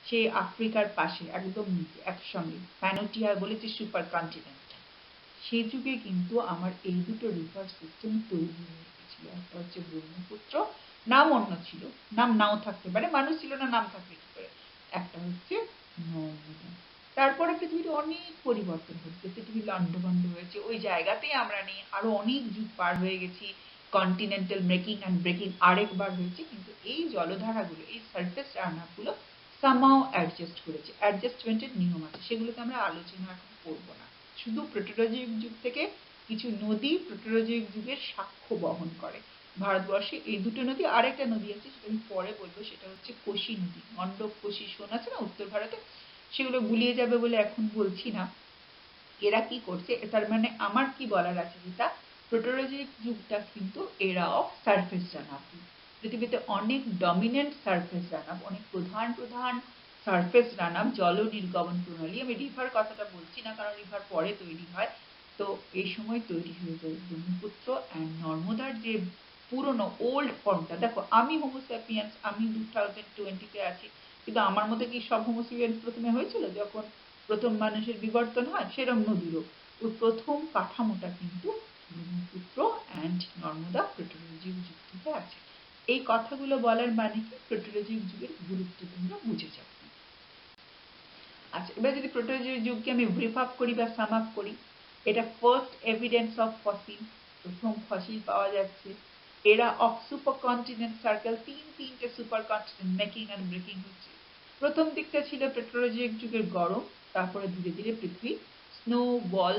সে আফ্রিকার পাশে একদম নিচে একসঙ্গে প্যানোটিয়া বলেছে সুপার কন্টিনেন্ট। সেই যুগে কিন্তু আমার এই দুটো রিভার সিস্টেম তৈরি হয়ে গেছিল। একটা হচ্ছে ব্রহ্মপুত্র, নাম অন্য ছিল, নাম নাও থাকতে পারে, মানুষ ছিল না, নাম থাকবে কি করে। একটা হচ্ছে নর্মদা। তারপরে পৃথিবীতে অনেক পরিবর্তন হচ্ছে, পৃথিবী লন্ডভন্ড হয়েছে, ওই জায়গাতেই আমরা নেই, আরো অনেক যুগ পার হয়ে গেছি, কন্টিনেন্টাল মেকিং অ্যান্ড ব্রেকিং আরেকবার হয়েছে, কিন্তু এই জলধারাগুলো, এই সারফেস রান্নাগুলো সামহাও অ্যাডজাস্ট করেছে, অ্যাডজাস্টমেন্টের নিয়ম আছে, সেগুলোকে আমরা আলোচনা এখন করবো না। শুধু প্রোটোলজিক যুগ থেকে কিছু নদী প্রোটোলজিক যুগের সাক্ষ্য বহন করে। ভারতবর্ষে এই দুটো নদী, আরেকটা নদী আছে সেটা আমি পরে বলবো, সেটা হচ্ছে কোশি নদী, গন্ডক কোশি শোন আছে না উত্তর ভারতে, সেগুলো গুলিয়ে যাবে বলে এখন বলছি না। এরা কি করছে, তার মানে আমার কি বলার আছে যেটা, প্রোটোলজিক যুগটা কিন্তু এরা অফ সারফেস রানাপ। পৃথিবীতে অনেক ডমিনেন্ট সারফেস রানাপ, অনেক প্রধান প্রধান সারফেস রানাপ, জল নির্গমন প্রণালী, আমি রিভার কথাটা বলছি না কারণ রিভার পরে তৈরি হয়, তো এই সময় তৈরি হয়ে যায় ব্রহ্মপুত্র অ্যান্ড নর্মদার যে পুরনো ওল্ড ফর্মটা। দেখো আমি হোমোস্যাপিয়েন্স, আমি 2020-তে আছি, কিন্তু আমার মধ্যে কি সব হোমোস্যাপিয়েন্স প্রথমে হয়েছিল যখন প্রথম মানুষের বিবর্তন হয়? সেরম নদীরও ওই প্রথম কাঠামোটা কিন্তু ব্রহ্মপুত্র অ্যান্ড নর্মদা প্রোটোলজিক যুগ থেকে আছে। এই কথাগুলো বলার মানে কি, প্রোটোলজিক যুগের গুরুত্ব তোমরা বুঝে যাবে। আচ্ছা, এবার যদি প্রোটোলজিক যুগকে আমি ব্রিফ আপ করি বা সাম আপ করি, এটা ফার্স্ট এভিডেন্স অফ ফসিল, প্রথম ফসিল পাওয়া যাচ্ছে। Era of super continent circle, তিনটে super continent making and breaking হচ্ছে। প্রথম দিকটা ছিল পেট্রোলজিক যুগের গরম, তারপরে ধীরে ধীরে পৃথিবী স্নো বল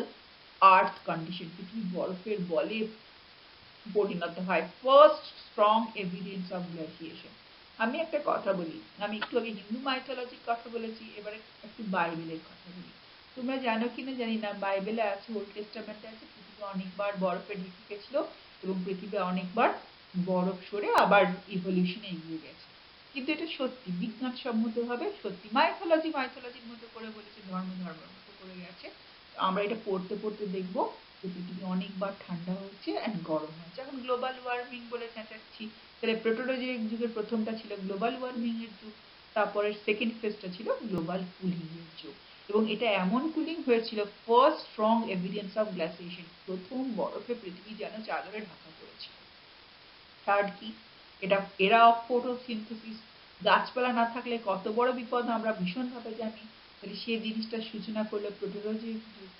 আর্থ কন্ডিশন, পৃথিবী বরফের বলে পরিণত হয়, first strong evidence of glaciation. আমি একটা কথা বলি, আমি একটু আগে হিন্দু মাইথোলজির কথা বলেছি, এবারে একটু বাইবেলের কথা বলি। তোমরা জানো কিনা জানি না, বাইবেলে আছে, ওল্ড টেস্টামেন্টে আছে, পৃথিবী অনেকবার বরফে ঢেকে গেছিল এবং পৃথিবী অনেকবার বরফ সরে আবার ইভলিউশনে এগিয়ে গেছে। কিন্তু এটা সত্যি, বিজ্ঞানসম্মতভাবে সত্যি। মাইথোলজির মতো করে বলেছে, ধর্মের মতো করে গেছে। আমরা এটা পড়তে পড়তে দেখবো যে পৃথিবী অনেকবার ঠান্ডা হচ্ছে অ্যান্ড গরম হচ্ছে। এখন গ্লোবাল ওয়ার্মিং বলে চেঁচাচ্ছি, তাহলে প্রোটোলজিক যুগের প্রথমটা ছিল গ্লোবাল ওয়ার্মিং এর যুগ, তারপরে সেকেন্ড ফেজটা ছিল গ্লোবাল কুলিং এর যুগ, এবং এটা এমন কুলিং হয়েছিল, ফার্স্ট স্ট্রং এভিডেন্স অফ গ্লাসিয়েশন, প্রথম বরফে পৃথিবী যেন চাদরে ঢাকা পড়েছিল। থার্ড কি, এটা এরা অফ ফটোসিনথেসিস, গাছপালা না থাকলে কত বড় বিপদ আমরা ভীষণভাবে জানি, তাহলে সেই জিনিসটার সূচনা করলো প্রোটোলজিক যুগ।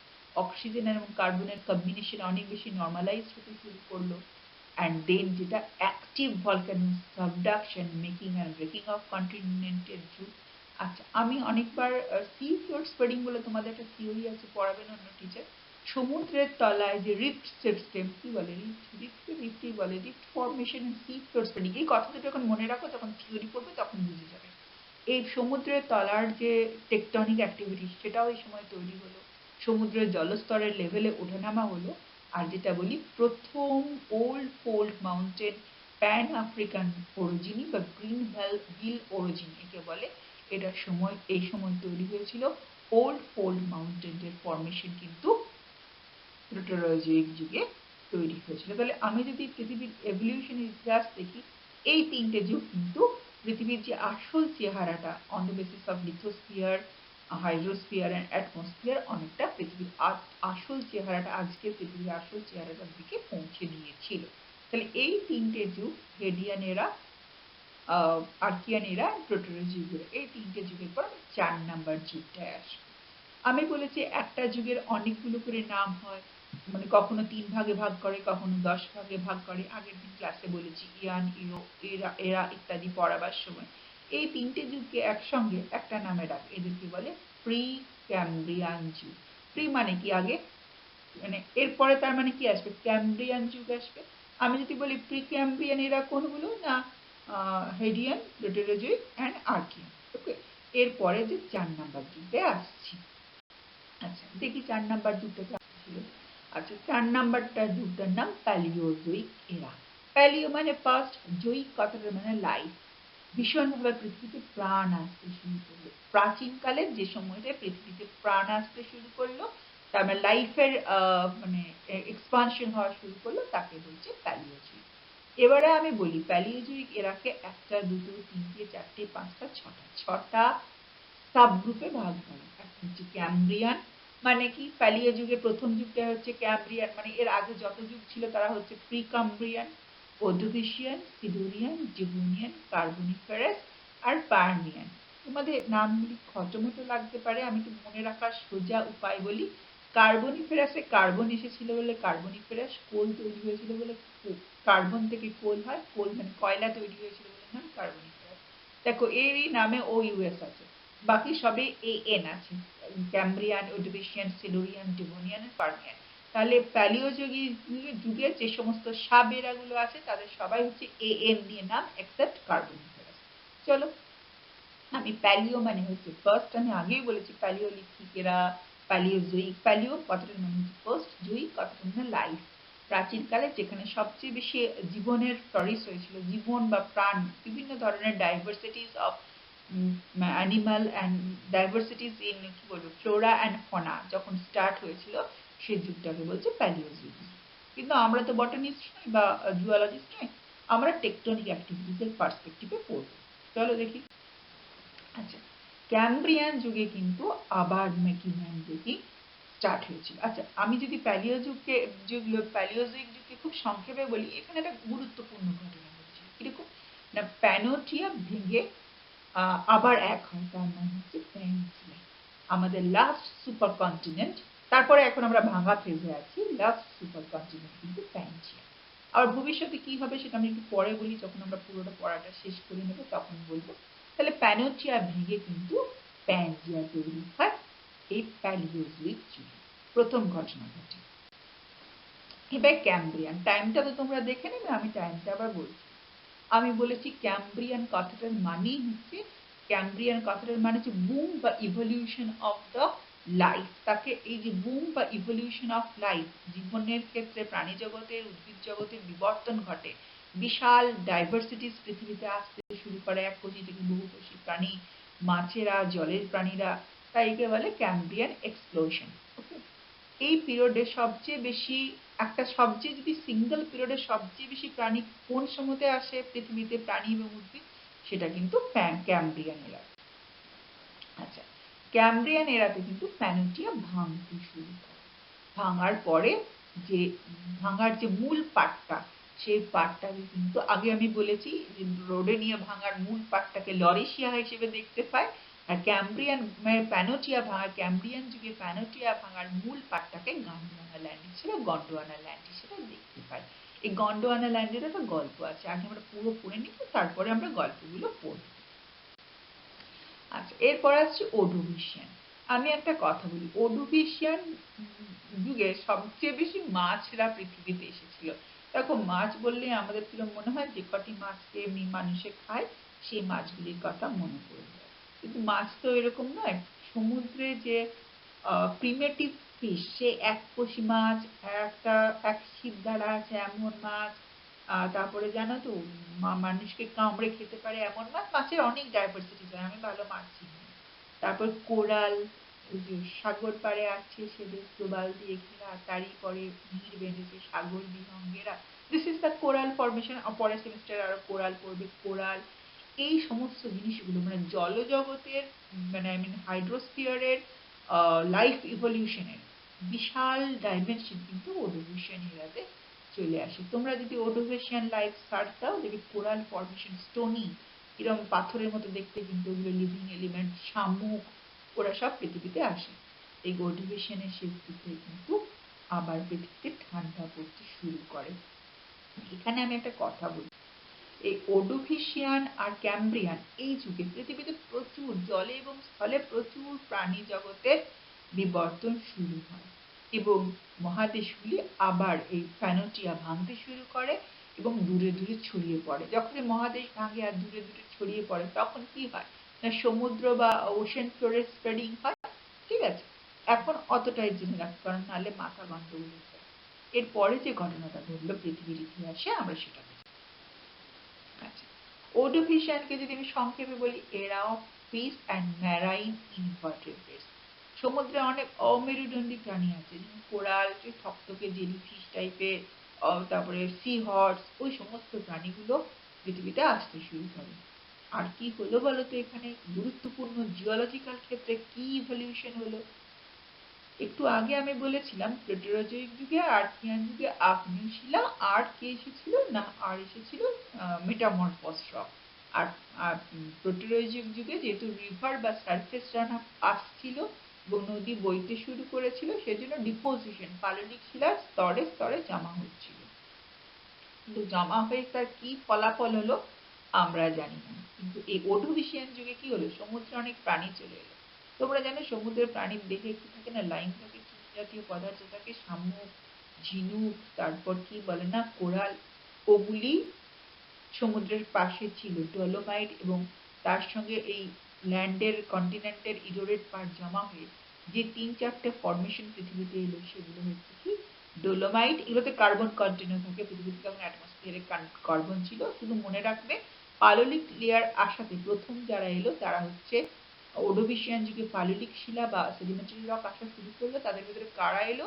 অক্সিজেন এবং কার্বনের কম্বিনেশন অনেক বেশি নর্মালাইজ হতে শুরু করলো। অ্যান্ড দেন যেটা active volcano subduction making and breaking of কন্টিনেন্টের যুগ। আচ্ছা, আমি অনেকবার সি ফ্লোর স্প্রেডিং বলে তোমাদের একটা থিওরি আছে, পড়াবেন অন্য টিচার, সমুদ্রের তলায় যে রিফট সিস্টেম, কি বলে, রিফটই বলে, rift formation and sea floor spreading, এই কথাটা যখন মনে রাখো তখন থিওরি পড়বে তখন বুঝে যাবে। এই সমুদ্রের তলার যে টেকটনিক অ্যাক্টিভিটি সেটাও এই সময় তৈরি হলো, সমুদ্রের জলস্তরের লেভেলে ওঠানামা হলো। আর যেটা বলি, প্রথম old fold mountain Pan African orogeny বা গ্রিন হিল অরিজিন একে বলে, এটার সময় এই সময় তৈরি হয়েছিল। ওল্ড ফোল্ড মাউন্টেনের ফর্মেশন কিন্তু প্রোটোলজিক যুগে তৈরি হয়েছিল। তাহলে আমি যদি পৃথিবীর এভলিউশনের ইতিহাস দেখি, এই তিনটে যুগ কিন্তু পৃথিবীর যে আসল চেহারাটা on the basis of lithosphere, hydrosphere and atmosphere, অনেকটা পৃথিবীর আসল চেহারাটা, আজকে পৃথিবীর আসল চেহারাটার দিকে পৌঁছে দিয়েছিল। তাহলে এই তিনটে যুগ, হেডিয়ান এরা, আর্কিয়ান এরা, প্রোটোলজিক এরা, এই তিনটে যুগের পর 4 নাম্বার যুগটায় আসবে। আমি বলেছি একটা যুগের অনেকগুলো করে নাম হয়, মানে কখনো 3 ভাগে ভাগ করে, কখনো 10 ভাগে ভাগ করে, আগের দিন ক্লাসে বলেছি, ইয়ান, ইরো, এরা এরা ইত্যাদি পড়াবার সময় এই তিনটে যুগকে একসঙ্গে একটা নামে ডাকে, এদেরকে বলে প্রি ক্যাম্ব্রিয়ান যুগ। প্রি মানে কি আগে, মানে এরপরে তার মানে কি আসবে, ক্যাম্ব্রিয়ান যুগ আসবে। আমি যদি বলি প্রি ক্যাম্ব্রিয়ান এরা কোনগুলো না, হেডিয়ান, প্রোটোলজিক অ্যান্ড আর্কিয়ান। ওকে, এরপরে যে 4 নাম্বার যুগে আসছি। আচ্ছা, দেখি 4 নাম্বার যুগটা ছিল। আচ্ছা, 4 নাম্বারটা যুগটার নাম প্যালিওজোইক এরা। প্যালিও মানে পাস্ট, জৈক কথাটার মানে লাইফ। ভীষণভাবে পৃথিবীতে প্রাণ আসতে শুরু করলো, প্রাচীনকালের যে সময়টা পৃথিবীতে প্রাণ আসতে শুরু করলো, তার মানে লাইফের মানে এক্সপানশন হওয়া শুরু করলো, তাকে বলছে প্যালিওজোইক। এবারে আমি বলি প্যালিওজোইক এরাকে 1টা 2টো 3টে 4টে 5টা 6টা সাবগ্রুপে ভাগ করা। একটা হচ্ছে ক্যাম্ব্রিয়ান, মানে কি প্যালিও যুগে প্রথম যুগটা হচ্ছে ক্যাম্ব্রিয়ান, মানে এর আগে যত যুগ ছিল তারা হচ্ছে প্রি কাম্ব্রিয়ান, ওর্ডোভিশিয়ান, সিলুরিয়ান, ডিভোনিয়ান, কার্বনিফেরাস আর পার্মিয়ান। তোমাদের নামগুলি খটোমটো লাগতে পারে, আমি একটু মনে রাখার সোজা উপায় বলি। কার্বনিফেরাসে কার্বন এসেছিল বলে কার্বনিফেরাস, কোল তৈরি হয়েছিল বলে কার্বন থেকে কোল হয়, কোল মানে কয়লা তৈরি হয়েছিল বলে নাম কার্বনিফেরাস। দেখো এরই নামে ও ইউএস আছে, বাকি সবে এ এন আছে, ক্যাম্ব্রিয়ান, ওর্ডোভিশিয়ান, সিলুরিয়ান, ডিভোনিয়ান, পার্মিয়ান। তাহলে যুগের যে সমস্ত সাবেরাগুলো আছে তাদের সবাই হচ্ছে এ এন দিয়ে নাম, এক্সেপ্ট কার্বনিফেরাস। চলো, আমি প্যালিও মানে হচ্ছে ফার্স্ট, আমি আগেই বলেছি প্যালিওলিথিকেরা, প্যালিওজোইক, প্যালিও কথাটার মানে হচ্ছে ফার্স্ট, জোইক কথাটার মানে লাইফ, প্রাচীনকালে যেখানে সবচেয়ে বেশি জীবনের ফ্লরিশ হয়েছিল, জীবন বা প্রাণ, বিভিন্ন ধরনের ডাইভার্সিটিস অফ অ্যানিমাল অ্যান্ড ডাইভার্সিটিস ইন কি বলবো ফ্লোরা অ্যান্ড ফনা যখন স্টার্ট হয়েছিল, সেই যুগটাকে বলছে প্যালিওজোইক। কিন্তু আমরা তো বটানিস্ট নই বা জুওলজিস্ট নই, আমরা টেকটনিক অ্যাক্টিভিটিসের পার্সপেক্টিভে পড়বো। চলো দেখি। আচ্ছা, ক্যাম্ব্রিয়ান যুগে কিন্তু আবার মেকিনান ব্রেকিং স্টার্ট হয়েছিল। আচ্ছা, আমি যদি প্যালিওজোইক যুগকে খুব সংক্ষেপে বলি, এখানে একটা গুরুত্বপূর্ণ ঘটনা ঘটেছিল। কিরকম না, প্যানোটিয়া ভেঙে আবার এক হয়, তার নাম হচ্ছে প্যানজিয়া, আমাদের লাস্ট সুপার কন্টিনেন্ট। তারপরে এখন আমরা ভাঙা ফেজে আছি, লাস্ট সুপার কন্টিনেন্ট কিন্তু প্যানজিয়া। আর ভবিষ্যতে কি হবে সেটা আমি একটু পরে বলি, যখন আমরা পুরোটা পড়াটা শেষ করে নেব তখন বলবো। তাহলে প্যানোটিয়া ভেঙে কিন্তু প্যানজিয়া তৈরি হয় এই প্যালিওজোইক যুগে, প্রথম ঘটনা ঘটে। এবার ক্যাম্ব্রিয়ান, টাইমটা তো তোমরা দেখে নেবে, আমি টাইমটা আবার বলছি। আমি বলেছি ক্যাম্ব্রিয়ান কথাটার মানেই হচ্ছে, ক্যাম্ব্রিয়ান কথাটার মানে হচ্ছে বুম বা ইভলিউশন অফ দ্য লাইফ। তাকে এই যে বুম বা ইভলিউশন অফ লাইফ, জীবনের ক্ষেত্রে প্রাণী জগতের, উদ্ভিদ জগতের বিবর্তন ঘটে, বিশাল ডাইভার্সিটিস পৃথিবীতে আসতে শুরু করে, এককোষী থেকে বহুকোষী প্রাণী, মাছেরা, জলের প্রাণীরা, তাই একে বলে ক্যাম্ব্রিয়ান এক্সপ্লোশন। ওকে, এই পিরিয়ডে সবচেয়ে বেশি, একটা সবচেয়ে যদি সিঙ্গেল পিরিয়ডে সবচেয়ে বেশি প্রাণী কোন সময়তে আসে পৃথিবীতে, প্রাণী এবং উদ্ভিদ, সেটা কিন্তু ক্যাম্ব্রিয়ান এরা। আচ্ছা, ক্যাম্ব্রিয়ান এরাতে কিন্তু প্যানোটিয়া ভাঙতে শুরু করে। ভাঙার পরে যে ভাঙার যে মূল পাটটা, সেই পাটটাকে কিন্তু আগে আমি বলেছি যে রোডেনিয়া ভাঙার মূল পাটটাকে লরিশিয়া হিসেবে দেখতে পায়, আর ক্যাম্ব্রিয়ান মানে প্যানোটিয়া ভাঙার, ক্যাম্ব্রিয়ান যুগে প্যানোটিয়া ভাঙার মূল পাটটাকে গন্ডোয়ানা ল্যান্ড হিসেবে, গন্ডোয়ানা ল্যান্ড হিসেবে দেখতে পাই। এই গন্ডোয়ানা ল্যান্ডের একটা গল্প আছে, আগে আমরা পুরো পড়ে নিব, তারপরে আমরা গল্পগুলো পড়ব। আচ্ছা, এরপর আসছে ওডোভিশিয়ান। আমি একটা কথা বলি, ওডোভিশিয়ান যুগে সবচেয়ে বেশি মাছরা পৃথিবীতে এসেছিল। দেখো, মাছ বললে আমাদের কিরকম মনে হয়, যে কটি মাছকে এমনি মানুষে খায় সেই মাছগুলির কথা মনে পড়ে যায়, কিন্তু মাছ তো এরকম নয়। সমুদ্রে যে প্রিমেটিভ ফিশ, সে এককোষী মাছ, একটা এক শিবদাঁড়া আছে এমন মাছ, তারপরে জানো তো মানুষকে কামড়ে খেতে পারে এমন মাছ, মাছের অনেক ডাইভার্সিটি হয়, আমি ভালো মাছ চিনি। তারপর কোরাল, ওই যে সাগর পাড়ে আছে সেদের প্রবাল দিয়ে ঘেরা, তারই পরে ভিড় বেঁধেছে সাগর বিহঙ্গেরা, this is the coral formation. পরের সেমিস্টার আরো কোরাল পড়বে, কোরাল। এই সমস্ত জিনিসগুলো মানে জলজগতের, মানে আই মিন হাইড্রোস্ফিয়ারের লাইফ ইভলিউশনের বিশাল ডাইমেনশন কিন্তু ওডোভিশিয়ান এরাতে চলে আসে। তোমরা যদি ওডোভিশিয়ান লাইফ সার্চ দাও, দেখবে কোরাল ফরমেশন, স্টোনি, এরকম পাথরের মতো দেখতে, কিন্তু ওগুলো লিভিং এলিমেন্ট, শামুক, ওরা সব পৃথিবীতে আসে। এই ওডোভিশিয়ানের শেষ দিকে কিন্তু আবার পৃথিবীতে ঠান্ডা পড়তে শুরু করে। এখানে আমি একটা কথা বলি, এই ওডোভিশিয়ান আর ক্যাম্ব্রিয়ান এই যুগে পৃথিবীতে প্রচুর জলে এবং স্থলে প্রচুর প্রাণী জগতের বিবর্তন শুরু হয়, এবং মহাদেশগুলি আবার এই প্যানোটিয়া ভাঙতে শুরু করে এবং দূরে দূরে ছড়িয়ে পড়ে। যখন মহাদেশ ভাঙে আর দূরে দূরে ছড়িয়ে পড়ে, তখন কি হয় না, সমুদ্র বা ওশেন ফ্লোরের স্প্রেডিং হয়। ঠিক আছে, এখন অতটাই জেনে রাখো, কারণ নাহলে মাথা গন্ডগোল হয়ে যায়। এরপরে যে ঘটনাটা ঘটলো পৃথিবীর ইতিহাসে, আমরা সেটা দেখব। আচ্ছা, ওডোভিশিয়ানকে যদি আমি সংক্ষেপে বলি, era of fish and marine invertebrates. সমুদ্রে অনেক অমেরুদণ্ডী প্রাণী আছে, যেমন কোরাল, থকথকে জেলিফিশ টাইপের, তারপরে সি হর্স, ওই সমস্ত প্রাণীগুলো পৃথিবীতে আসতে শুরু করে। আর কি হলো বলতো এখানে গুরুত্বপূর্ণ জিওলজিক্যাল ক্ষেত্রে কি ইভলিউশন হলো? একটু আগে আমি বলেছিলাম প্লেটোজোয়িক যুগে আর্কিয়ান যুগে আগ্নেয় শিলা আর কি এসেছিল না আর এসেছিল মেটামরফস রক। আর প্লেটোজোয়িক যুগে যেহেতু রিভার বা সারফেস রান আসছিল এবং নদী বইতে শুরু করেছিল সেজন্য ডিপোজিশন পাললিক শিলার স্তরে স্তরে জমা হচ্ছিল, কিন্তু জমা হয়ে তার কি ফলাফল হলো আমরা জানি না। কিন্তু এই ওর্ডোভিশিয়ান যুগে কি হলো, সমুদ্রে অনেক প্রাণী চলে এলো। তোমরা জানো সমুদ্রের প্রাণীর দেখে কি থাকে না, লাইন থাকে, চুন জাতীয় পদার্থ থাকে, শামুক, ঝিনুক, তারপর কি বলে না কোরাল, ওগুলি সমুদ্রের পাশে ছিল। ডলোমাইট এবং তার সঙ্গে এই ল্যান্ডের কন্টিনেন্টের ইরোডেড পার্ট জমা হয়ে যে ৩-৪টে ফর্মেশন পৃথিবীতে এলো সেগুলো হচ্ছে কি ডোলোমাইট। এগুলোতে কার্বন কন্টিনিউ থাকে, পৃথিবীতে তখন অ্যাটমসফিয়ারে কার্বন ছিল। শুধু মনে রাখবে পাললিক লেয়ার আসাতে প্রথম যারা এলো তারা হচ্ছে ওর্ডোভিশিয়ান যুগে পাললিক শিলা বা সেডিমেন্টারি রক আসা শুরু করলো। তাদের ভিতরে কারা এলো?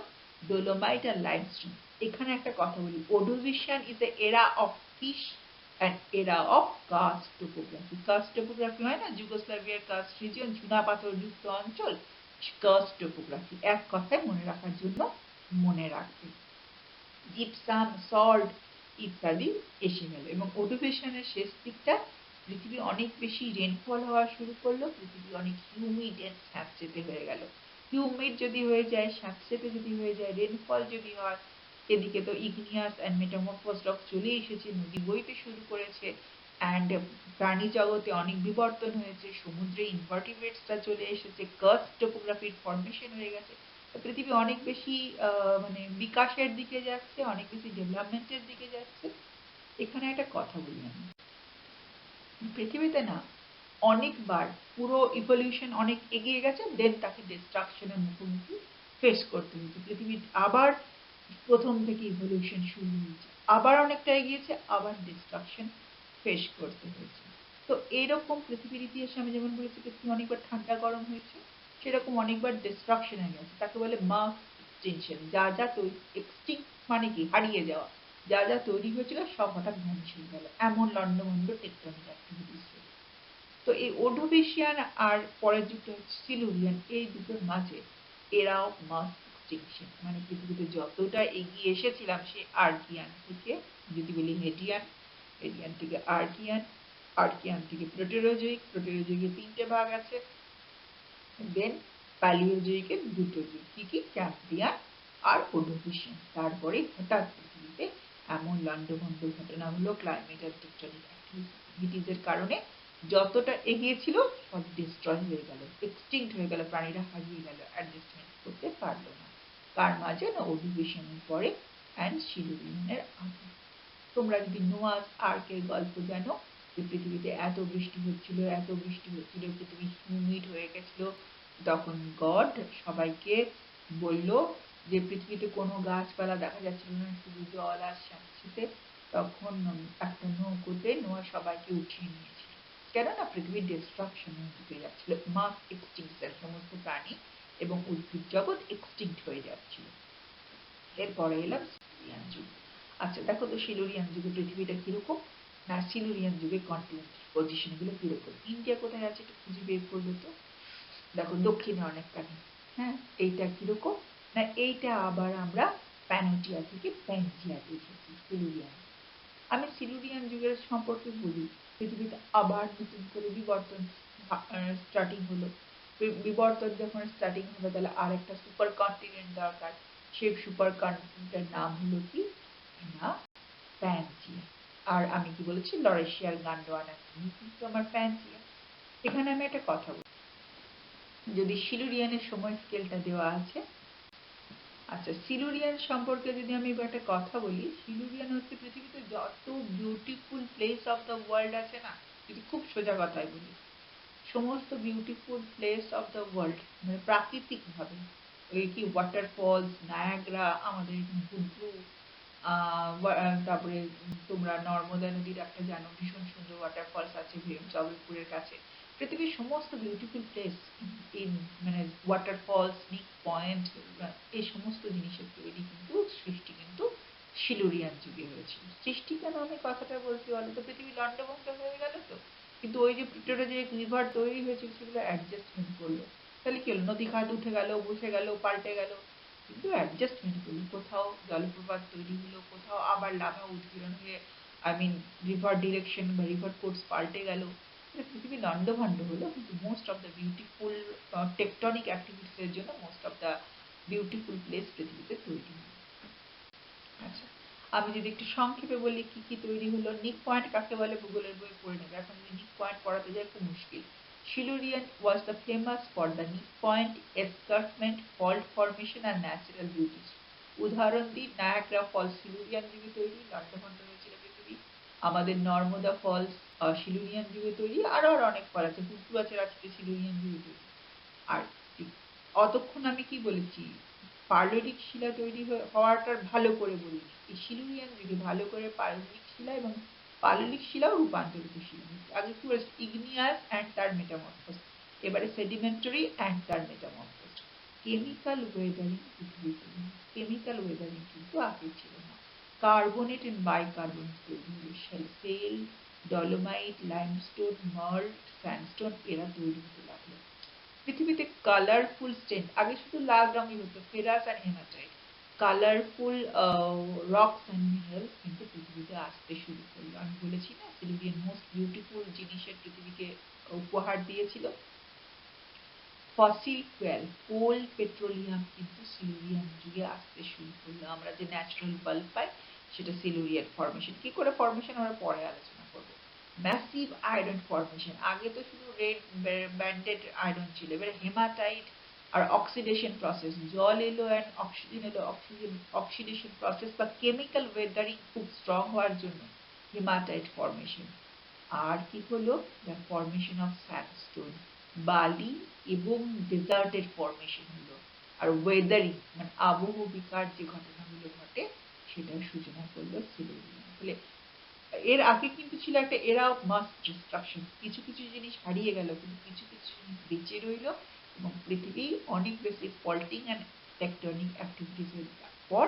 ডোলোমাইট আর লাইমস্টোন। এখানে একটা কথা বলি, Ordovician is a era of fish an era of karst topography. Karst topography হয় না যুগোস্লাভিয়ার কার্স্ট রিজিয়ন, চুনা পাথর যুক্ত অঞ্চল, কার্স্ট টোপোগ্রাফি। এক কথায় মনে রাখার জন্য মনে রাখবে। জিপসাম, সল্ট ইত্যাদি এসে গেল এবং ওর্ডোভিশিয়ানের শেষ দিকটা পৃথিবী অনেক বেশি রেনফল হওয়া শুরু করলো, পৃথিবী অনেক হিউমিড এন্ড স্যাঁতসেঁতে হয়ে গেল। হিউমিড যদি হয়ে যায়, স্যাঁতসেঁতে যদি হয়ে যায়, রেনফল যদি হয়, এদিকে তো ইগনিয়াস অ্যান্ড মেটামরফস রক চলে এসেছে, নদী বইতে শুরু করেছে, অ্যান্ড প্রাণী জগতে অনেক বিবর্তন হয়েছে, সমুদ্রে ইনভার্টিব্রেটসরা চলে এসেছে, কার্স্ট টোপোগ্রাফির ফর্মেশন হয়ে গেছে। পৃথিবী অনেক বেশি মানে বিকাশের দিকে যাচ্ছে, অনেক বেশি ডেভেলপমেন্টের দিকে যাচ্ছে। এখানে একটা কথা বলি আমি, পৃথিবীতে না অনেকবার পুরো ইভলিউশন অনেক এগিয়ে গেছে, দেন তাকে ডিস্ট্রাকশনের মুখোমুখি ফেস করতে হয়েছে। পৃথিবী আবার প্রথম থেকে ইভলিউশন শুরু হয়েছে, আবার অনেকটা এগিয়েছে, আবার ডিস্ট্রাকশন ফেস করতে হয়েছে। তো এইরকম পৃথিবীর ইতিহাসে আমি যেমন বলেছি পৃথিবী অনেকবার ঠান্ডা গরম হয়েছে, সেরকম অনেকবার ডিস্ট্রাকশন হয়ে গেছে, তাকে বলে মাস এক্সটিংশন। যা যা তৈরি, এক্সটিংক্ট মানে কি হারিয়ে যাওয়া, যা যা তৈরি হয়েছিল সব হঠাৎ ধ্বংস হয়ে গেল, এমন লন্ডভন্ড টেকটনিক অ্যাক্টিভিটিস। তো এই ওর্ডোভিশিয়ান আর পরের যুগটা হচ্ছে সিলুরিয়ান, এই দুটোর মাঝে এরা অফ মাস এক্সটিংশন, মানে পৃথিবীতে যতটা এগিয়ে এসেছিলাম সে আর্কিয়ান থেকে, যদি বলি হেডিয়ান, হেডিয়ান থেকে আর্কিয়ান, আর্কিয়ান থেকে প্লেটোজোয়িক, প্লেটোজোয়িকের 3টে ভাগ আছে, দেন প্যালিওজোয়িকের 2টো যুগ, কি কি ক্যাম্ব্রিয়ান আর ওর্ডোভিশিয়ান। তারপরে হঠাৎ পৃথিবীতে এমন লন্ডভন্ড ঘটনা হলো ক্লাইমেট আর টেকটনিক অ্যাক্টিভিটিসের কারণে যতটা এগিয়েছিল সব ডিস্ট্রয় হয়ে গেল, এক্সটিংক্ট হয়ে গেল, প্রাণীরা হারিয়ে গেল, অ্যাডজাস্টমেন্ট করতে পারলো না। কার মাঝে না ওর্ডোভিশিয়ানের পরে অ্যান্ড সিলুরিয়ানের আগে। তোমরা যদি নোয়াস আর্কের গল্প জানো, যে পৃথিবীতে এত বৃষ্টি হচ্ছিল, এত বৃষ্টি হচ্ছিল, পৃথিবী হিউমিড হয়ে গেছিল, তখন গড সবাইকে বলল যে পৃথিবীতে কোনো গাছপালা দেখা যাচ্ছিল না, শুধু জল আর স্যাঁতসেঁতে। তখন একটা নৌকোতে নোয়া সবাইকে উঠিয়ে নিয়েছিল, কেননা পৃথিবীর ডিস্ট্রাকশনের দিকে যাচ্ছিল, মাস এক্সটিংশন, সমস্ত প্রাণী এবং উদ্ভিদ জগৎ এক্সটিংক্ট হয়ে যাচ্ছিল। এরপরে এলাম সিলুরিয়ান যুগ। আচ্ছা দেখো তো সিলুরিয়ান যুগে পৃথিবীটা কিরকম, না সিলুরিয়ান যুগে কন্টিনেন্ট পজিশন গুলো কিরকম। ইন্ডিয়া কোথায় আছে একটু খুঁজে বের করবে তো, দেখো দক্ষিণে অনেকখানি। হ্যাঁ, এইটা কিরকম, না এইটা আবার আমরা প্যানোটিয়া থেকে প্যানজিয়াতে এসেছি সিলুরিয়ান। আমি সিলুরিয়ান যুগের সম্পর্কে বলি, পৃথিবীতে আবার নতুন করে বিবর্তন স্টার্টিং হলো। বিবর্তন যখন স্টার্টিং হবে তাহলে আর একটা সুপার কন্টিনেন্ট দরকার, সেই সুপার কন্টিনেন্টের নাম হলো কি না প্যানজিয়া। আর আমি কি বলেছি লরেশিয়ার গান্ডোয়ানা কিন্তু আমার প্যানজিয়া। এখানে আমি একটা কথা বলি, যদি সিলুরিয়ানের সময় স্কেলটা দেওয়া আছে। আচ্ছা সিলুরিয়ান সম্পর্কে যদি আমি একটা কথা বলি, সিলুরিয়ান হচ্ছে পৃথিবীতে যত beautiful place of the world আছে না, যদি খুব সোজা কথায় বলি, সমস্ত beautiful place of the world মানে প্রাকৃতিক ভাবে, ওই কি ওয়াটারফলস, নায়াগ্রা, আমাদের এখানে হুড্রু, তারপরে তোমরা নর্মদা নদীর একটা জানো ভীষণ সুন্দর ওয়াটারফলস আছে জবলপুরের কাছে। পৃথিবীর সমস্ত বিউটিফুল প্লেস ইন মানে ওয়াটারফলস, স্নিক পয়েন্ট, এই সমস্ত জিনিসের তৈরি কিন্তু সৃষ্টি কিন্তু সিলুরিয়ান যুগে হয়েছিল। সৃষ্টি কেন আমি কথাটা বলছি বলো তো, পৃথিবী লন্ডভন্ড হয়ে গেল তো, কিন্তু ওই যে প্লেটোজেনিক রিভার তৈরি হয়েছিল সেগুলো অ্যাডজাস্টমেন্ট করলো। তাহলে কি হলো, নদী খাত উঠে গেল, বসে গেল, পাল্টে গেল, কিন্তু অ্যাডজাস্টমেন্ট করলো। কোথাও জলপ্রপাত তৈরি হলো, কোথাও আবার লাভা উৎগীরণ হয়ে রিভার ডিরেকশন বা রিভার কোর্স পাল্টে গেল। পৃথিবী লন্ডভন্ড হলো, কিন্তু most of the beautiful tectonic activities এর জন্য most of the beautiful place পৃথিবীতে তৈরি হলো। আচ্ছা, আমি যদি একটু সংক্ষেপে বলি কি কি তৈরি হলো। নিক পয়েন্ট কাকে বলে ভূগোলের বই পড়ে নেবে, এখন যদি নিক পয়েন্ট পড়াতে যায় খুব মুশকিল। Silurian was the famous for the Nick Point escarpment, fault formation and natural beauties. উদাহরণ দিই, নায়াগ্রা ফলস সিলুরিয়ান যুগে তৈরি, লন্ডভন্ড হয়েছিল পৃথিবী। আমাদের নর্মদা ফলস সিলুরিয়ান যুগে তৈরি, আরো অনেক ফল আছে, পুতুয়াচেরা ছিল সিলুরিয়ান যুগে তৈরি। আর অতক্ষণ আমি কি বলেছি, পাললিক শিলা তৈরি হওয়াটার ভালো করে বলিনি। এই সিলুরিয়ান যুগে ভালো করে পাললিক শিলা এবং পাললিক শিলাও রূপান্তরিত শিলা। আগে কি বলেছি, ইগনিয়াস অ্যান্ড তার মেটামরফোস, এবারে সেডিমেন্টারি অ্যান্ড তার মেটামরফোস। কেমিক্যাল ওয়েদারিং পৃথিবীতে, কেমিক্যাল ওয়েদারিং কিন্তু আগে ছিল না। কার্বনেট এন্ড বাইকার্বনেট তৈরি হলো, সেল, ডলোমাইট, লাইমস্টোন, মাল্ট, স্যান্ডস্টোন এরা তৈরি হতে লাগলো। পৃথিবীতে কালারফুল স্টেন, আগে শুধু লাল রঙই হতো, ফেরাস আর hematite. Colourful rocks and minerals কিন্তু পৃথিবীতে আসতে শুরু করলো। আমি বলেছি না, সিলুরিয়ান মোস্ট বিউটিফুল জিনিসের পৃথিবীকে উপহার দিয়েছিল। ফসিল ফুয়েল, কোল, পেট্রোলিয়াম কিন্তু সিলুরিয়ান যুগে আসতে শুরু করলো। আমরা যে ন্যাচারাল বাল্ব পাই সেটা সিলুরিয়ান ফরমেশন। কি করে ফরমেশন আমরা পরে আলোচনা করব। ম্যাসিভ আয়রন ফরমেশন, আগে তো শুধু রেড ব্যান্ডেড আয়রন ছিল, এবারে হেমাটাইট আর অক্সিডেশন প্রসেস, জল এলো অ্যান্ড অক্সিজেন এলো, অক্সিডেশন প্রসেস বা কেমিক্যাল ওয়েদারিং খুব স্ট্রং হওয়ার জন্য হেমাটাইট ফরমেশন। আর কি হলো, দ্য ফরমেশন অফ স্যান্ডস্টোন, বালি এবং ডেজার্টের ফরমেশন হলো। আর ওয়েদারিং মানে আবহবিকার যে ঘটনাগুলো ঘটে সেটার সূচনা করলো সিলুরিয়ান। তাহলে এর আগে কিন্তু ছিল একটা এরা অফ মাস ডিস্ট্রাকশন, কিছু কিছু জিনিস হারিয়ে গেল কিন্তু কিছু কিছু জিনিস বেঁচে রইল, এবং পৃথিবী অনেক বেশি ফল্টিং অ্যান্ড টেকটনিক অ্যাক্টিভিটিস এর পর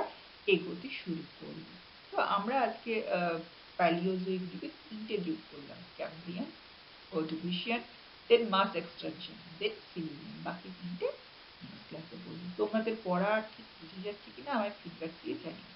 এগোতে শুরু করলো। তো আমরা আজকে প্যালিওজোইক যুগে তিনটে যুগ করলাম, ক্যাম্ব্রিয়ান, অর্ডিভিশিয়ান, দেন মাস এক্সটেনশন, দেন সিলুরিয়ান। বাকি তিনটে নেক্সট ক্লাসে বলবো। তোমাদের পড়া ঠিক বুঝে যাচ্ছে কিনা আমায় ফিডব্যাক দিয়ে জানিও।